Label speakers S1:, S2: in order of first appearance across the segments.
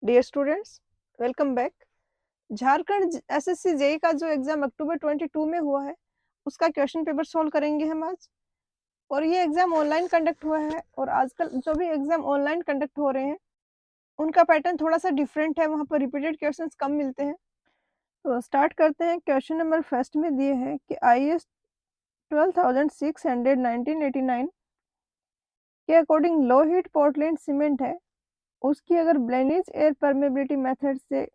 S1: Dear students, welcome back. Jharkhand SSC JE का जो exam अक्टूबर 22 में हुआ है उसका क्वेश्चन पेपर सॉल्व करेंगे हम आज। और ये एग्जाम ऑनलाइन कंडक्ट हुआ है और आजकल जो भी एग्जाम ऑनलाइन कंडक्ट हो रहे हैं उनका पैटर्न थोड़ा सा डिफरेंट है, वहाँ पर रिपीटेड क्वेश्चंस कम मिलते हैं। तो स्टार्ट करते हैं। क्वेश्चन नंबर फर्स्ट में दिए है कि IAS 12,600 1989 के according low heat Portland cement है, उसकी अगर ब्लेनिज एयर परमेबिलिटी मेथड से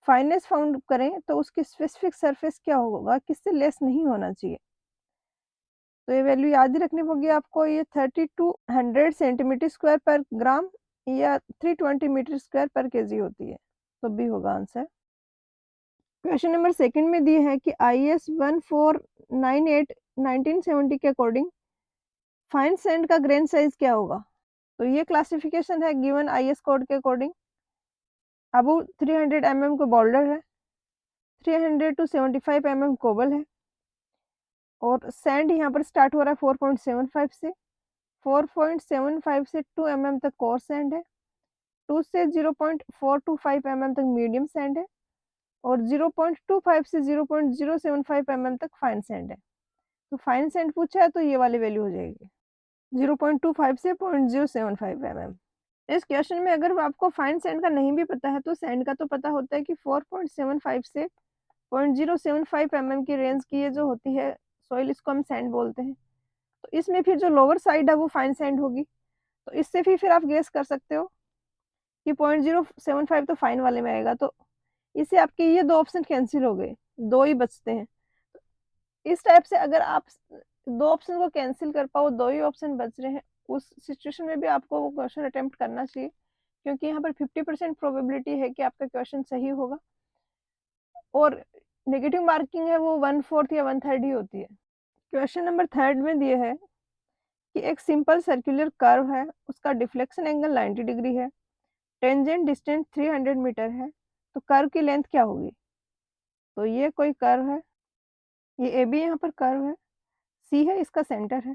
S1: फाइनेस फाउंड करें तो उसकी स्पेसिफिक सरफेस क्या होगा, किससे लेस नहीं होना चाहिए। तो ये वैल्यू याद ही रखनी होगी आपको। ये 3200 सेंटीमीटर स्क्वायर पर ग्राम या 320 मीटर स्क्वायर पर केजी होती है, तो बी होगा आंसर। क्वेश्चन नंबर सेकंड में दिए है कि IS 1498 1970 के अकॉर्डिंग फाइन सैंड का ग्रेन साइज क्या होगा। तो ये क्लासिफिकेशन है गिवन IS कोड के अकॉर्डिंग। अब 300 mm को बॉल्डर है, 300 to 75 mm कोबल है, और सैंड यहाँ पर स्टार्ट हो रहा है 4.75 से, 4.75 से 2 mm तक कोर सैंड है, 2 से 0.425 mm तक मीडियम सैंड है, और 0.25 से 0.075 mm तक फाइन सैंड है। तो फाइन सैंड पूछा है तो ये वाली वैल्यू हो जाएगी 0.25 से 0.075 mm। इस क्वेश्चन में अगर आपको फाइन सैंड का नहीं भी पता है तो सैंड का तो पता होता है कि 4.75 से 0.075 mm की रेंज की ये जो होती है सॉइल, इसको हम सैंड बोलते हैं। तो इसमें फिर जो लोअर साइड है वो फाइन सैंड होगी। तो इससे फिर आप गेस कर सकते हो कि 0.075 तो फाइन वाले में आएगा। तो इससे आपके ये दो ऑप्शन कैंसिल हो गए, दो ही बचते हैं। इस टाइप से अगर आप दो ऑप्शन को कैंसिल कर पाओ, दो ही ऑप्शन बच रहे हैं, उस सिचुएशन में भी आपको वो क्वेश्चन अटेम्प्ट करना चाहिए, क्योंकि यहाँ पर 50% प्रोबेबिलिटी है कि आपका क्वेश्चन सही होगा। और नेगेटिव मार्किंग है वो 1/4 या 1/3 ही होती है। क्वेश्चन नंबर थर्ड में दिए है कि एक सिंपल सर्कुलर कर्व है, उसका डिफ्लेक्शन एंगल 90 डिग्री है, टेंजेंट डिस्टेंस 300 मीटर है, तो कर्व की लेंथ क्या होगी। तो ये कोई कर्व है, ये ए बी यहाँ पर कर्व है, सी है इसका सेंटर है,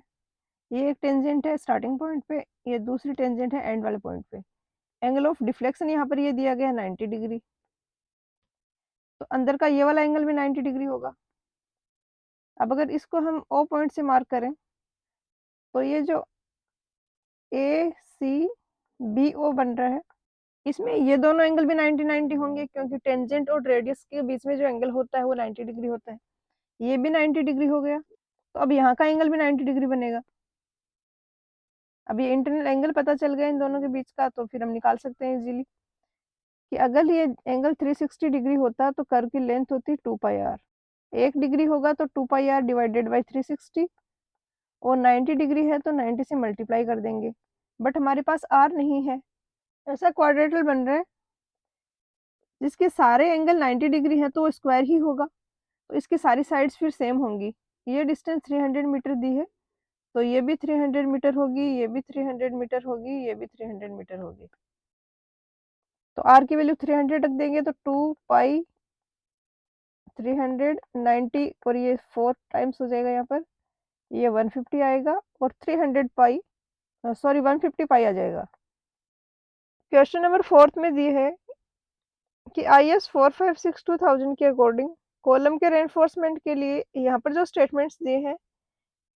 S1: ये एक टेंजेंट है स्टार्टिंग पॉइंट पे, ये दूसरी टेंजेंट है एंड वाले पॉइंट पे। एंगल ऑफ डिफ्लेक्शन यहाँ पर ये दिया गया है 90 डिग्री, तो अंदर का ये वाला एंगल भी 90 डिग्री होगा। अब अगर इसको हम ओ पॉइंट से मार्क करें तो ये जो ए सी बी ओ बन रहा है, इसमें ये दोनों एंगल भी 90-90 होंगे, क्योंकि टेंजेंट और रेडियस के बीच में जो एंगल होता है वो 90 डिग्री होता है। ये भी 90 डिग्री हो गया, तो अब यहाँ का एंगल भी 90 डिग्री बनेगा। अब ये इंटरनल एंगल पता चल गया इन दोनों के बीच का, तो फिर हम निकाल सकते हैं इजीली कि अगर ये एंगल 360 डिग्री होता तो कर्व की लेंथ होती 2πr। 1 डिग्री होगा तो 2πr डिवाइडेड बाई 360, और 90 डिग्री है तो 90 से मल्टीप्लाई कर देंगे, बट हमारे पास r नहीं है। ऐसा क्वाड्रेटल बन रहा है जिसके सारे एंगल 90 डिग्री है तो वो स्क्वायर ही होगा, तो इसकी सारी साइड्स फिर सेम होंगी। ये डिस्टेंस 300 मीटर दी है, तो ये भी 300 मीटर होगी, ये भी 300 मीटर होगी, ये भी 300 मीटर होगी। तो r की वैल्यू 300 रख देंगे तो 2 पाई 390, और ये 4 टाइम्स हो जाएगा यहाँ पर, ये 150 आएगा, और 300 पाई, सॉरी 150 पाई आ जाएगा। क्वेश्चन नंबर फोर्थ में दिए है कि IS 456 2000 के अकॉर्डिंग कॉलम के रेनफोर्समेंट के लिए यहाँ पर जो स्टेटमेंट्स दिए हैं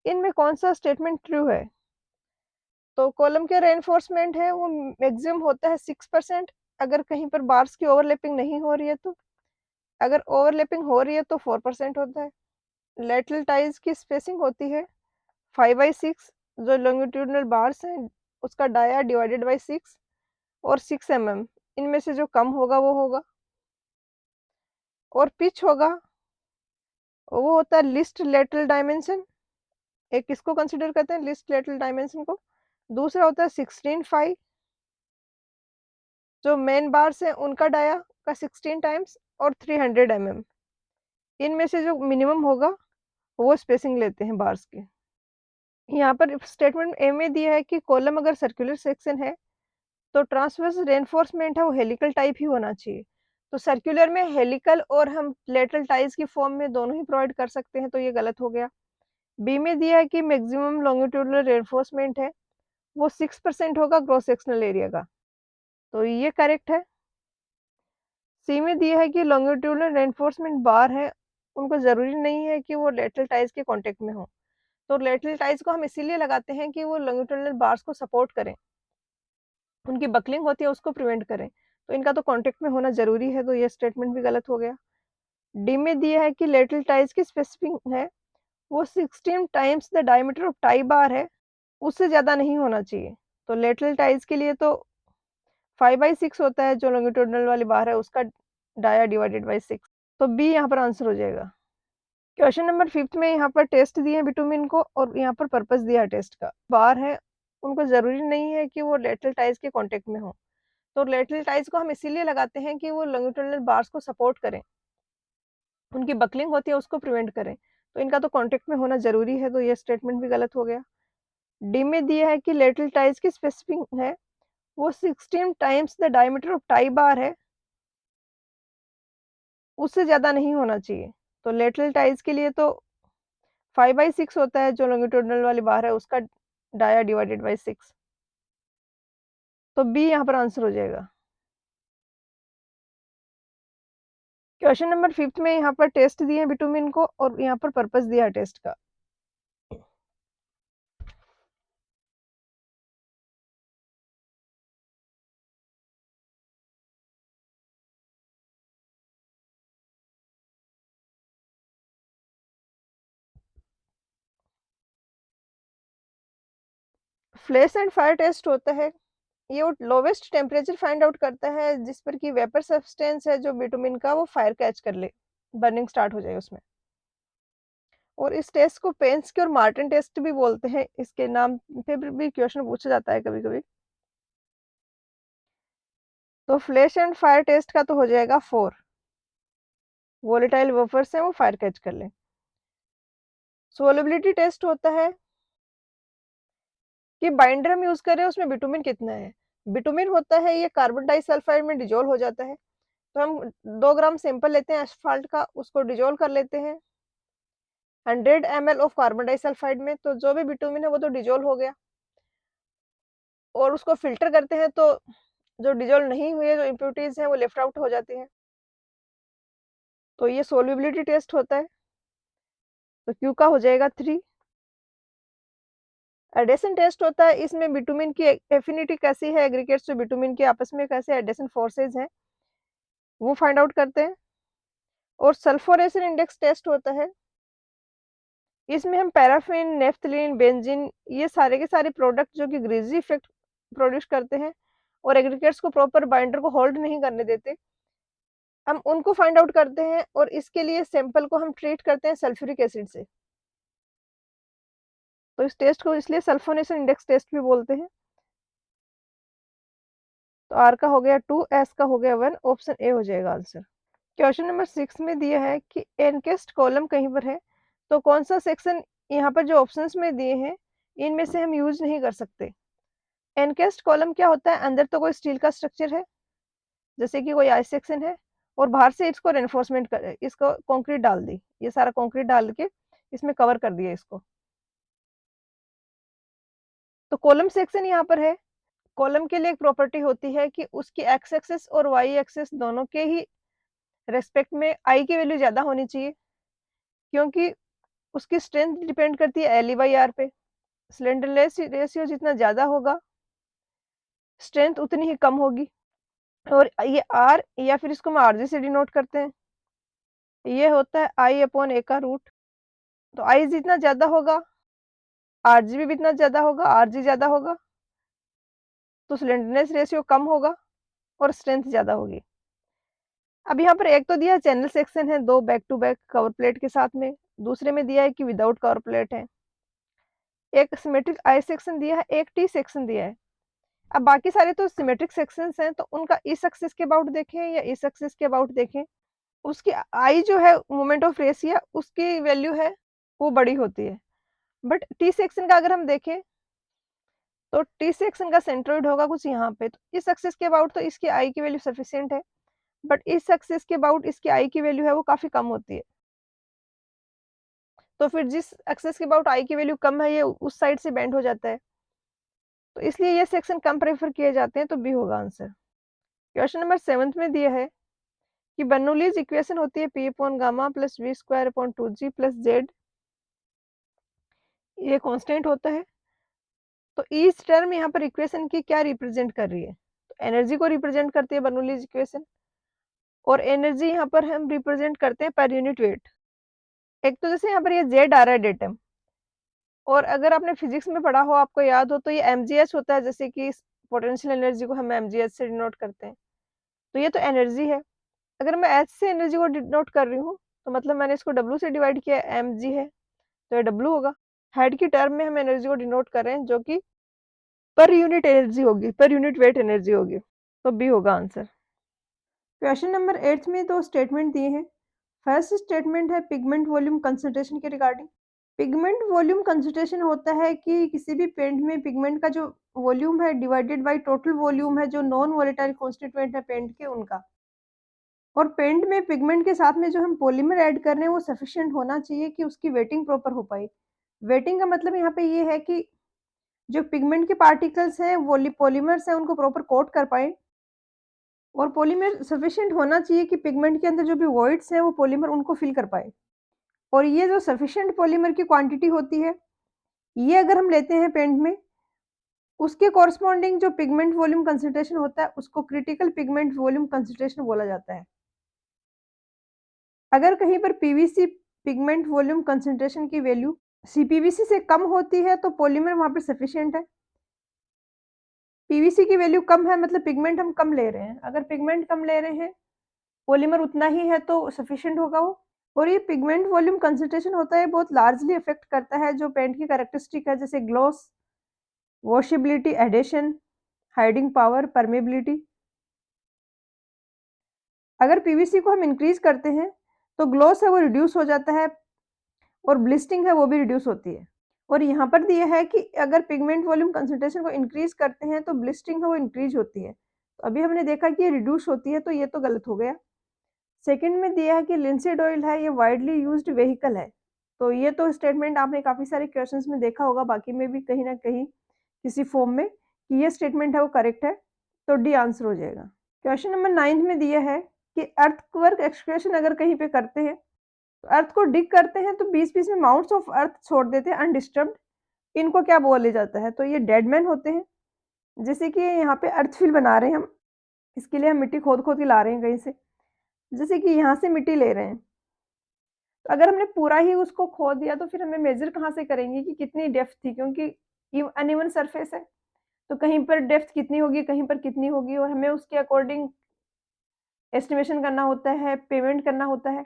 S1: इनमें कौन सा स्टेटमेंट ट्रू है। तो कॉलम के रेनफोर्समेंट है वो मैक्सिमम होता है 6%, अगर कहीं पर बार्स की ओवरलैपिंग नहीं हो रही है तो, अगर ओवरलैपिंग हो रही है तो 4% होता है। लेटरल टाइज की स्पेसिंग होती है 5/6, जो लॉन्गिट्यूडनल बार्स हैं उसका डाया डिवाइडेड बाई 6, और 6 mm, इनमें से जो कम होगा वो होगा। और पिच होगा वो होता है लिस्ट लेटरल डायमेंशन, एक इसको कंसिडर करते हैं लिस्ट लेटरल डायमेंशन को। दूसरा होता है 16 फाई, जो मेन बार्स हैं उनका डाया का 16 टाइम्स, और 300 mm, इनमें से जो मिनिमम होगा वो स्पेसिंग लेते हैं बार्स की। यहाँ पर स्टेटमेंट ए में दिया है कि कॉलम अगर सर्कुलर सेक्शन है तो ट्रांसवर्स रेनफोर्समेंट है वो हेलिकल टाइप ही होना चाहिए। तो सर्कुलर में हेलिकल और हम लेटरल टाइज की फॉर्म में दोनों ही प्रोवाइड कर सकते हैं, तो ये गलत हो गया। बी में दिया है कि मैक्सिमम लॉन्गिट्यूडनल रेनफोर्समेंट है वो 6% होगा क्रॉस सेक्शनल एरिया का, तो ये करेक्ट है। सी में दिया है कि लॉन्गिट्यूडिनल रेनफोर्समेंट बार है, उनको ज़रूरी नहीं है कि वो लेटरल टाइज के कांटेक्ट में हो। तो लेटरल टाइज को हम इसीलिए लगाते हैं कि वो लॉन्गिट्यूडिनल बार्स को सपोर्ट करें, उनकी बकलिंग होती है उसको प्रिवेंट करें। तो इनका तो कांटेक्ट में होना ज़रूरी है, तो ये स्टेटमेंट भी गलत हो गया। डी में दिया है कि लेटरल टाइज की स्पेसिफिक है, वो 16 times the diameter of tie bar है, उससे ज़्यादा नहीं होना चाहिए। तो लेटरल टाइज के लिए तो 5/6 होता है, जो लॉन्गिट्यूडिनल वाली बार है उसका डाया डिवाइडेड बाय 6। तो बी यहाँ पर आंसर हो जाएगा। क्वेश्चन नंबर 5 में यहाँ पर टेस्ट दिए हैं बिटुमिन को और यहाँ पर पर्पस दिया है टेस्ट का। बार है, उनको ज़रूरी नहीं है कि वो लेटरल टाइज के कांटेक्ट में हो। तो लेटरल टाइज को हम इसीलिए लगाते हैं कि वो लॉन्गिट्यूडिनल बार्स को सपोर्ट करें, उनकी बकलिंग होती है उसको प्रिवेंट करें। तो इनका तो कांटेक्ट में होना ज़रूरी है, तो ये स्टेटमेंट भी गलत हो गया। डी में दिया है कि लेटरल टाइज की स्पेसिफिक है, वो 16 times the diameter of tie bar है, उससे ज़्यादा नहीं होना चाहिए। तो लेटरल टाइज के लिए तो 5/6 होता है, जो लॉन्गिट्यूडिनल वाली बार है उसका डाया डिवाइडेड बाय 6। तो बी यहाँ पर आंसर हो जाएगा। क्वेश्चन नंबर 5 में यहाँ पर टेस्ट दिए हैं बिटुमिन को और यहाँ पर पर्पस दिया है टेस्ट का। फ्लेश एंड फायर टेस्ट होता है, ये वो लोवेस्ट टेम्परेचर फाइंड आउट करता है जिस पर कि वेपर सब्सटेंस है जो बिटुमिन का वो फायर कैच कर ले, बर्निंग स्टार्ट हो जाए उसमें। और इस टेस्ट को पेंस्की और मार्टिन टेस्ट भी बोलते हैं, इसके नाम पे भी क्वेश्चन पूछा जाता है कभी कभी। तो फ्लैश एंड फायर टेस्ट का तो हो जाएगा 4, वोलेटाइल वेफर्स हैं वो फायर कैच कर लें। सोलेबिलिटी टेस्ट होता है कि बाइंडर हम यूज कर रहे हैं उसमें बिटुमिन कितना है। बिटुमिन होता है ये कार्बन डाइसल्फाइड में डिजोल्व हो जाता है। तो हम 2 ग्राम सैंपल लेते हैं एस्फाल्ट का, उसको डिजोल्व कर लेते हैं 100 ml ऑफ कार्बन डाइसल्फाइड में, तो जो भी बिटुमिन है वो तो डिजोल्व हो गया। और उसको फिल्टर करते हैं तो जो डिजोल्व नहीं हुए जो इम्प्योरिटीज हैं वो लेफ्ट आउट हो जाती हैं। तो ये सोल्युबिलिटी टेस्ट होता है, तो क्यू का हो जाएगा 3। एडेशन टेस्ट होता है, इसमें बिटुमिन की एफिनिटी कैसी है एग्रीगेट्स जो बिटुमिन के आपस में कैसे एडेशन फोर्सेज हैं वो फाइंड आउट करते हैं। और सल्फोनेशन इंडेक्स टेस्ट होता है, इसमें हम पैराफिन, नेफ्थलीन, बेंजीन ये सारे के सारे प्रोडक्ट जो कि ग्रीजी इफेक्ट प्रोड्यूस करते हैं और एग्रीगेट्स को प्रॉपर बाइंडर को होल्ड नहीं करने देते, हम उनको फाइंड आउट करते हैं। और इसके लिए सैंपल को हम ट्रीट करते हैं सल्फ्यूरिक एसिड से। तो इस टेस्ट को इसलिए सल्फोनेशन इंडेक्स टेस्ट भी बोलते हैं। तो आर का हो गया 2, एस का हो गया 1, ऑप्शन ए हो जाएगा आंसर। क्वेश्चन नंबर 6 में दिया है कि एनकेस्ट कॉलम कहीं पर है, तो कौन सा सेक्शन यहाँ पर जो ऑप्शंस में दिए हैं इनमें से हम यूज नहीं कर सकते। एनकेस्ट कॉलम क्या होता है, अंदर तो कोई स्टील का स्ट्रक्चर है जैसे कि कोई आई सेक्शन है, और बाहर से इसको रेनफोर्समेंट कर इसको कंक्रीट डाल दी, ये सारा कंक्रीट डाल के इसमें कवर कर दिया इसको। तो कॉलम सेक्शन यहाँ पर है। कॉलम के लिए एक प्रॉपर्टी होती है कि उसकी एक्स एक्सिस और वाई एक्सिस दोनों के ही रेस्पेक्ट में आई की वैल्यू ज्यादा होनी चाहिए, क्योंकि उसकी स्ट्रेंथ डिपेंड करती है एल ई बाई आर पे। स्लेंडरनेस रेशियो जितना ज्यादा होगा स्ट्रेंथ उतनी ही कम होगी। और ये आर या फिर इसको हम आरजी से डिनोट करते हैं, ये होता है आई अपॉन ए का रूट। तो आई जितना ज्यादा होगा आरजी भी इतना ज्यादा होगा, आरजी ज्यादा होगा तो स्लेंडरनेस रेशियो कम होगा और स्ट्रेंथ ज्यादा होगी। अब यहाँ पर एक तो दिया चैनल सेक्शन है, 2 back to back cover plate के साथ में, दूसरे में दिया है कि विदाउट कवर प्लेट है, एक सिमेट्रिक आई सेक्शन दिया है, एक टी सेक्शन दिया है। अब बाकी सारे तो सिमेट्रिक सेक्शंस हैं, तो उनका इस एक्सिस के अबाउट देखें या इस एक्सिस के अबाउट देखें, उसकी आई जो है मोमेंट ऑफ रेशिया उसकी वैल्यू है वो बड़ी होती है। बट टी सेक्शन का अगर हम देखें तो टी सेक्शन का सेंट्रोइड होगा कुछ यहाँ पे, तो इस एक्सिस के अबाउट तो इसकी आई की वैल्यू सफिशियंट है, बट इस एक्सिस के अबाउट इसकी आई की वैल्यू है वो काफी कम होती है। तो फिर जिस एक्सिस के अबाउट आई की वैल्यू कम है ये उस साइड से बेंड हो जाता है, तो इसलिए ये सेक्शन कम प्रेफर किए जाते हैं, तो बी होगा आंसर। क्वेश्चन नंबर 7th में दिया है कि बर्नौलीज इक्वेशन होती है P upon gamma plus V square upon 2G plus Z, ये कांस्टेंट होता है। तो ईच टर्म यहाँ पर इक्वेशन की क्या रिप्रेजेंट कर रही है? तो एनर्जी को रिप्रेजेंट करती है बर्नौलीज इक्वेशन, और एनर्जी यहाँ पर हम रिप्रेजेंट करते हैं पर यूनिट वेट। एक तो जैसे यहाँ पर ये Z आ रहा है डेटम, और अगर आपने फिजिक्स में पढ़ा हो, आपको याद हो, तो ये mgh होता है, जैसे कि पोटेंशियल एनर्जी को हम mgh से डिनोट करते हैं। तो ये तो एनर्जी है। अगर मैं h से एनर्जी को डिनोट कर रही हूँ, तो मतलब मैंने इसको w से डिवाइड किया, mg है, तो ये w होगा। हेड की टर्म में हम एनर्जी को डिनोट कर रहे हैं, जो कि पर यूनिट एनर्जी होगी, पर यूनिट वेट एनर्जी होगी। तो बी होगा आंसर। क्वेश्चन नंबर 8 में दो स्टेटमेंट दिए हैं। फर्स्ट स्टेटमेंट है पिगमेंट वॉल्यूम कंसंट्रेशन के रिगार्डिंग। पिगमेंट वॉल्यूम कंसंट्रेशन होता है कि किसी भी पेंट में पिगमेंट का जो वॉल्यूम है डिवाइडेड बाय टोटल वॉल्यूम है जो नॉन वोलेटाइल कॉन्स्टिट्यूएंट है पेंट के, उनका। और पेंट में पिगमेंट के साथ में जो हम पॉलीमर ऐड कर रहे हैं वो सफिशिएंट होना चाहिए कि उसकी वेटिंग प्रॉपर हो पाए। वेटिंग का मतलब यहाँ पे ये है कि जो पिगमेंट के पार्टिकल्स हैं वो पॉलीमर्स हैं, उनको प्रॉपर कोट कर पाए, और पॉलीमर सफिशिएंट होना चाहिए कि पिगमेंट के अंदर जो भी वॉइड्स हैं वो पॉलीमर उनको फिल कर पाए। और ये जो सफिशिएंट पॉलीमर की क्वांटिटी होती है, ये अगर हम लेते हैं पेंट में, उसके कॉरस्पॉन्डिंग जो पिगमेंट वॉल्यूम कंसंट्रेशन होता है उसको क्रिटिकल पिगमेंट वॉल्यूम कंसंट्रेशन बोला जाता है। अगर कहीं पर पीवीसी पिगमेंट वॉल्यूम कंसंट्रेशन की वैल्यू सीपीवीसी से कम होती है तो पॉलीमर वहाँ पे सफिशिएंट है। पीवीसी की वैल्यू कम है मतलब पिगमेंट हम कम ले रहे हैं। अगर पिगमेंट कम ले रहे हैं, पॉलीमर उतना ही है, तो सफिशिएंट होगा वो। और ये पिगमेंट वॉल्यूम कंसंट्रेशन होता है बहुत लार्जली अफेक्ट करता है जो पेंट की कैरेक्टरिस्टिक है, जैसे gloss, washability, adhesion, hiding power, permeability. अगर पीवीसी को हम इंक्रीज करते हैं तो ग्लॉस है वो रिड्यूस हो जाता है, और ब्लिस्टिंग है वो भी रिड्यूस होती है। और यहाँ पर दिया है कि अगर पिगमेंट वॉल्यूम कंसंट्रेशन को इंक्रीज करते हैं तो ब्लिस्टिंग है वो इंक्रीज होती है। तो अभी हमने देखा कि ये रिड्यूस होती है, तो ये तो गलत हो गया। सेकंड में दिया है कि लिंसीड ऑयल है ये वाइडली यूज्ड व्हीकल है। तो ये तो स्टेटमेंट आपने काफी सारे क्वेश्चंस में देखा होगा, बाकी में भी कहीं ना कहीं किसी फॉर्म में, कि ये स्टेटमेंट है वो करेक्ट है। तो डी आंसर हो जाएगा। क्वेश्चन नंबर 9 में दिया है कि अर्थवर्क एक्सकवेशन अगर कहीं पे करते हैं, तो अर्थ को डिग करते हैं तो बीच बीच में माउंट्स ऑफ अर्थ छोड़ देते हैं अनडिस्टर्ब्ड, इनको क्या बोला जाता है? तो ये डेड मैन होते हैं। जैसे कि यहाँ पे अर्थ फिल बना रहे हैं हम, इसके लिए हम मिट्टी खोद खोद के ला रहे हैं कहीं से, जैसे कि यहाँ से मिट्टी ले रहे हैं, तो अगर हमने पूरा ही उसको खोद दिया तो फिर हमें मेजर कहाँ से करेंगे कि कितनी डेप्थ थी, क्योंकि अनइवन सरफेस है, तो कहीं पर डेप्थ कितनी होगी, कहीं पर कितनी होगी, और हमें उसके अकॉर्डिंग एस्टिमेशन करना होता है, पेमेंट करना होता है।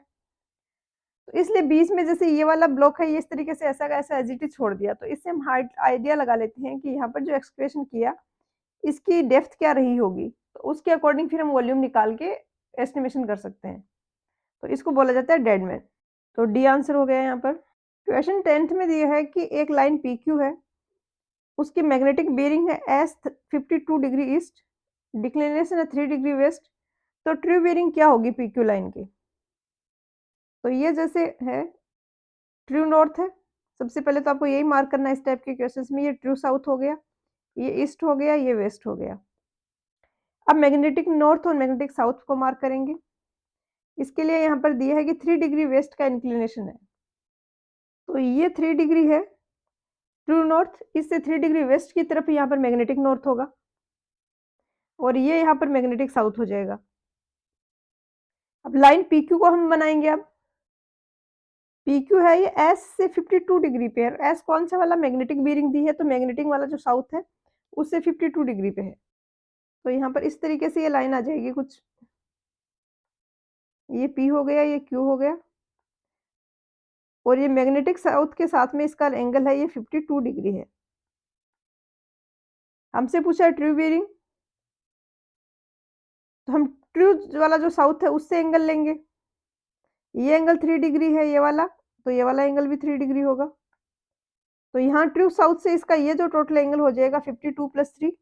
S1: तो इसलिए बीच में जैसे ये वाला ब्लॉक है, ये इस तरीके से ऐसा का ऐसा एज इट इज छोड़ दिया, तो इससे हम आइडिया लगा लेते हैं कि यहाँ पर जो एक्सकवेशन किया इसकी डेप्थ क्या रही होगी, तो उसके अकॉर्डिंग फिर हम वॉल्यूम निकाल के एस्टिमेशन कर सकते हैं। तो इसको बोला जाता है डेड मैन। तो डी आंसर हो गया यहाँ पर। क्वेश्चन 10th में दिया है कि एक लाइन पी क्यू है, उसकी मैग्नेटिक बेरिंग है एस 52 डिग्री ईस्ट, डिक्लिनेशन है 3 डिग्री वेस्ट, तो ट्रू बेरिंग क्या होगी पी क्यू लाइन की? तो ये जैसे है ट्रू नॉर्थ है, सबसे पहले तो आपको यही मार्क करना है इस टाइप के क्वेश्चंस में। ये ट्रू साउथ हो गया, ये ईस्ट हो गया, ये वेस्ट हो गया। अब मैग्नेटिक नॉर्थ और मैग्नेटिक साउथ को मार्क करेंगे। इसके लिए यहाँ पर दिया है कि 3 डिग्री वेस्ट का इंक्लिनेशन है, तो ये 3 डिग्री है ट्रू नॉर्थ, इससे 3 डिग्री वेस्ट की तरफ यहाँ पर मैग्नेटिक नॉर्थ होगा, और ये यहाँ पर मैग्नेटिक साउथ हो जाएगा। अब लाइन पी क्यू को हम बनाएंगे। अब पी क्यू है ये एस से 52 डिग्री पे है। एस कौन सा वाला? मैग्नेटिक बेरिंग दी है, तो मैग्नेटिक वाला जो साउथ है उससे 52 डिग्री पे है। तो यहाँ पर इस तरीके से ये लाइन आ जाएगी कुछ, ये पी हो गया, ये क्यू हो गया, और ये मैग्नेटिक साउथ के साथ में इसका एंगल है ये 52 डिग्री है। हमसे पूछा है ट्रू बेरिंग, तो हम ट्रू वाला जो साउथ है उससे एंगल लेंगे। ये एंगल 3 डिग्री है ये वाला, तो ये वाला एंगल भी 3 डिग्री होगा। तो यहाँ ट्रू साउथ से इसका ये जो टोटल एंगल हो जाएगा 52 प्लस 3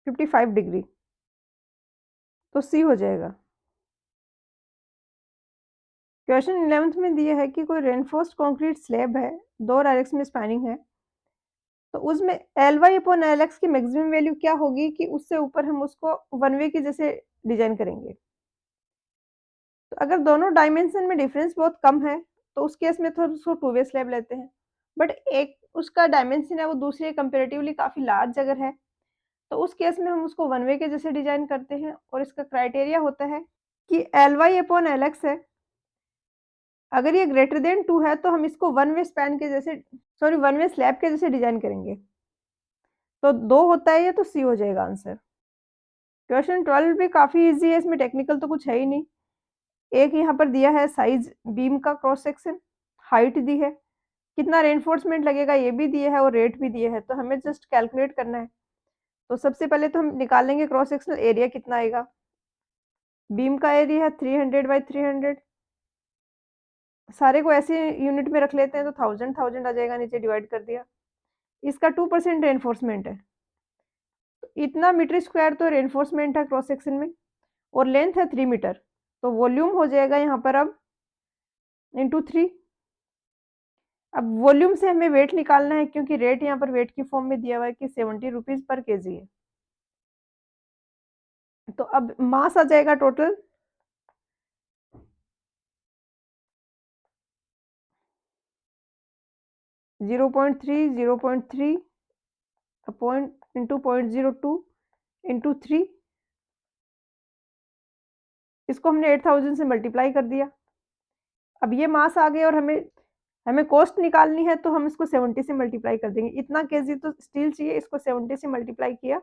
S1: 55 डिग्री, तो सी हो जाएगा। क्वेश्चन 11th में दिया है कि कोई रेनफोर्स्ड कंक्रीट स्लैब है, 2 डायरेक्शन में स्पैनिंग है, तो उसमें Ly/Lx की मैक्सिमम वैल्यू क्या होगी कि उससे ऊपर हम उसको वन वे के जैसे डिज़ाइन करेंगे। तो अगर दोनों डायमेंशन में डिफरेंस बहुत कम है, तो उस केस में तो उसको टू वे स्लैब लेते हैं। बट एक उसका डायमेंशन है वो दूसरे कंपैरेटिवली काफ़ी लार्ज अगर है, तो उस केस में हम उसको वन वे के जैसे डिज़ाइन करते हैं और इसका क्राइटेरिया होता है कि Ly/Lx है, अगर ये ग्रेटर देन 2 है तो हम इसको वन वे स्पैन के जैसे वन वे स्लैब के जैसे डिज़ाइन करेंगे। तो 2 होता है ये तो सी हो जाएगा आंसर। क्वेश्चन 12 भी काफ़ी ईज़ी है, इसमें टेक्निकल तो कुछ है ही नहीं। एक यहाँ पर दिया है साइज़ बीम का क्रॉस सेक्शन, हाइट दी है, कितना रेनफोर्समेंट लगेगा ये भी दिया है और रेट भी दिया है, तो हमें जस्ट कैलकुलेट करना है। तो सबसे पहले तो हम निकालेंगे क्रॉस सेक्शनल एरिया कितना आएगा। बीम का एरिया है 300/300, सारे को ऐसे यूनिट में रख लेते हैं तो 1000 आ जाएगा, नीचे डिवाइड कर दिया। इसका 2% रेनफोर्समेंट है, तो इतना मीटर स्क्वायर तो रेनफोर्समेंट है क्रॉस सेक्शन में और लेंथ है 3 मीटर, तो वॉल्यूम हो जाएगा यहाँ पर अब इंटू 3। अब वॉल्यूम से हमें वेट निकालना है क्योंकि रेट यहाँ पर वेट की फॉर्म में दिया हुआ है कि 70 रुपीज़ पर केजी है। तो अब मास आ जाएगा टोटल 0.3 0.3 अपॉन इंटू 0.02 इंटू 3, इसको हमने 8000 से मल्टीप्लाई कर दिया। अब ये मास आ गए और हमें हमें कॉस्ट निकालनी है तो हम इसको 70 से मल्टीप्लाई कर देंगे। इतना केजी तो स्टील चाहिए, इसको 70 से मल्टीप्लाई किया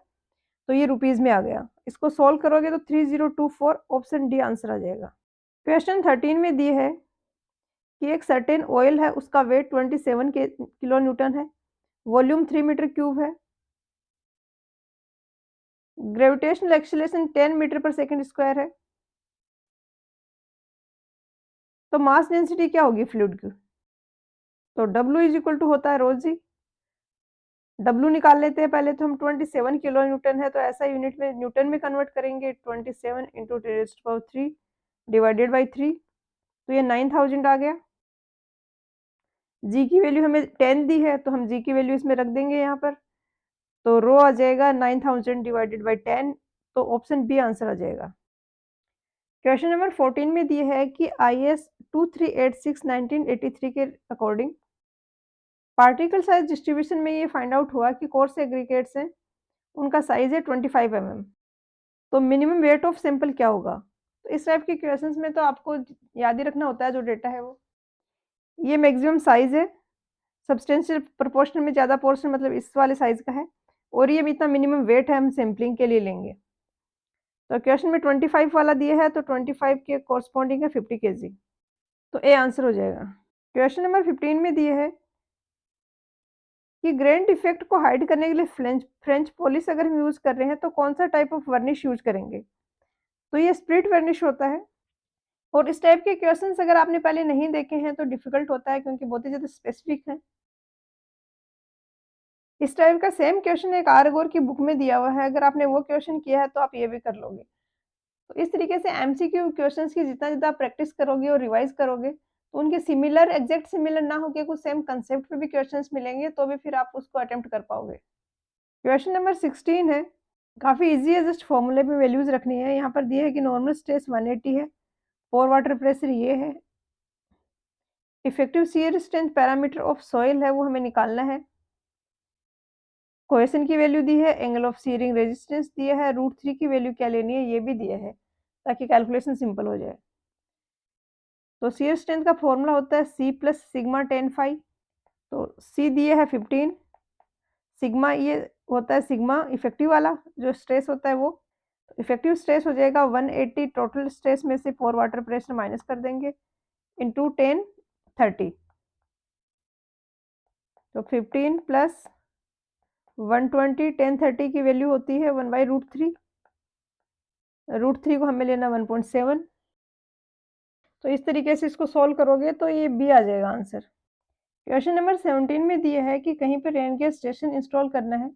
S1: तो ये रुपीज़ में आ गया। इसको सॉल्व करोगे तो 3024 ऑप्शन डी आंसर आ जाएगा। क्वेश्चन 13 में दिए है कि एक सर्टेन ऑयल है, उसका वेट 27 किलो न्यूटन है, वॉल्यूम 3 मीटर क्यूब है, ग्रेविटेशनल एक्सीलरेशन 10 मीटर पर सेकंड स्क्वायर है, तो मास डेंसिटी क्या होगी फ्लूइड की? तो W इज इक्वल टू होता है रो जी। W निकाल लेते हैं पहले, तो हम 27 किलो न्यूटन है तो ऐसा यूनिट में न्यूटन में कन्वर्ट करेंगे, 27 इंटू 10⁻³ डिवाइडेड बाई 3, तो ये 9000 आ गया। जी की वैल्यू हमें 10 दी है तो हम जी की वैल्यू इसमें रख देंगे यहाँ पर, तो रो आ जाएगा 9000 डिवाइडेड बाई 10, तो ऑप्शन बी आंसर आ जाएगा। क्वेश्चन नंबर 14 में दिए है कि IS 2386/1983 के अकॉर्डिंग पार्टिकल साइज डिस्ट्रीब्यूशन में ये फाइंड आउट हुआ कि कोर्स एग्रीगेट्स हैं, उनका साइज है 25 mm, तो मिनिमम वेट ऑफ सैंपल क्या होगा? तो इस टाइप के क्वेश्चंस में तो आपको याद ही रखना होता है जो डेटा है वो। ये मैक्सिमम साइज है, सब्सटेंशियल प्रोपोर्शन में ज़्यादा पोर्शन मतलब इस वाले साइज का है, और ये भी इतना मिनिमम वेट है हम सैंपलिंग के लिए लेंगे। तो क्वेश्चन में 25 वाला दिया है तो 25 के कॉरस्पॉन्डिंग है 50 केजी, तो ए आंसर हो जाएगा। क्वेश्चन नंबर 15 में दिए है कि ग्रेन डिफेक्ट को हाइड करने के लिए फ्रेंच पॉलिश अगर हम यूज़ कर रहे हैं तो कौन सा टाइप ऑफ वर्निश यूज़ करेंगे? तो ये स्प्लिट वर्निश होता है। और इस टाइप के क्वेश्चंस अगर आपने पहले नहीं देखे हैं तो डिफ़िकल्ट होता है क्योंकि बहुत ही ज़्यादा स्पेसिफिक हैं। इस टाइप का सेम क्वेश्चन एक आर-अगोर की बुक में दिया हुआ है, अगर आपने वो क्वेश्चन किया है तो आप ये भी कर लोगे। तो इस तरीके से एमसीक्यू क्वेश्चंस की जितना ज़्यादा आप प्रैक्टिस करोगे और रिवाइज़ करोगे, तो उनके सिमिलर एग्ज़ैक्ट सिमिलर ना होके कुछ सेम कांसेप्ट पे भी क्वेश्चंस मिलेंगे, तो भी फिर आप उसको अटेम्प्ट कर पाओगे। क्वेश्चन नंबर 16 है, काफ़ी ईज़ी है, जस्ट फॉर्मूले में वैल्यूज़ रखनी है। यहाँ पर दिया है कि नॉर्मल स्ट्रेस 180 है, पोर वाटर प्रेशर ये है, effective shear strength parameter of soil है वो हमें निकालना है, कोहेशन की वैल्यू दी है, एंगल ऑफ शियरिंग रेजिस्टेंस दिया है, √3 की वैल्यू क्या लेनी है ये भी दिया है, ताकि कैलकुलेशन सिंपल हो जाए। तो शियर स्ट्रेंथ का फॉर्मूला होता है C plus sigma tan phi, तो C दिया है 15, सिग्मा ये होता है सिग्मा इफेक्टिव वाला जो स्ट्रेस होता है वो, तो इफेक्टिव स्ट्रेस हो जाएगा 180, टोटल स्ट्रेस में से पोर वाटर प्रेशर माइनस कर देंगे इंटू 10/30, तो 15 प्लस 120 10/30 की वैल्यू होती है 1/√3, √3 को हमें लेना 1.7, तो इस तरीके से इसको सॉल्व करोगे तो ये बी आ जाएगा आंसर। क्वेश्चन नंबर 17 में दिया है कि कहीं पर रेन गैस स्टेशन इंस्टॉल करना है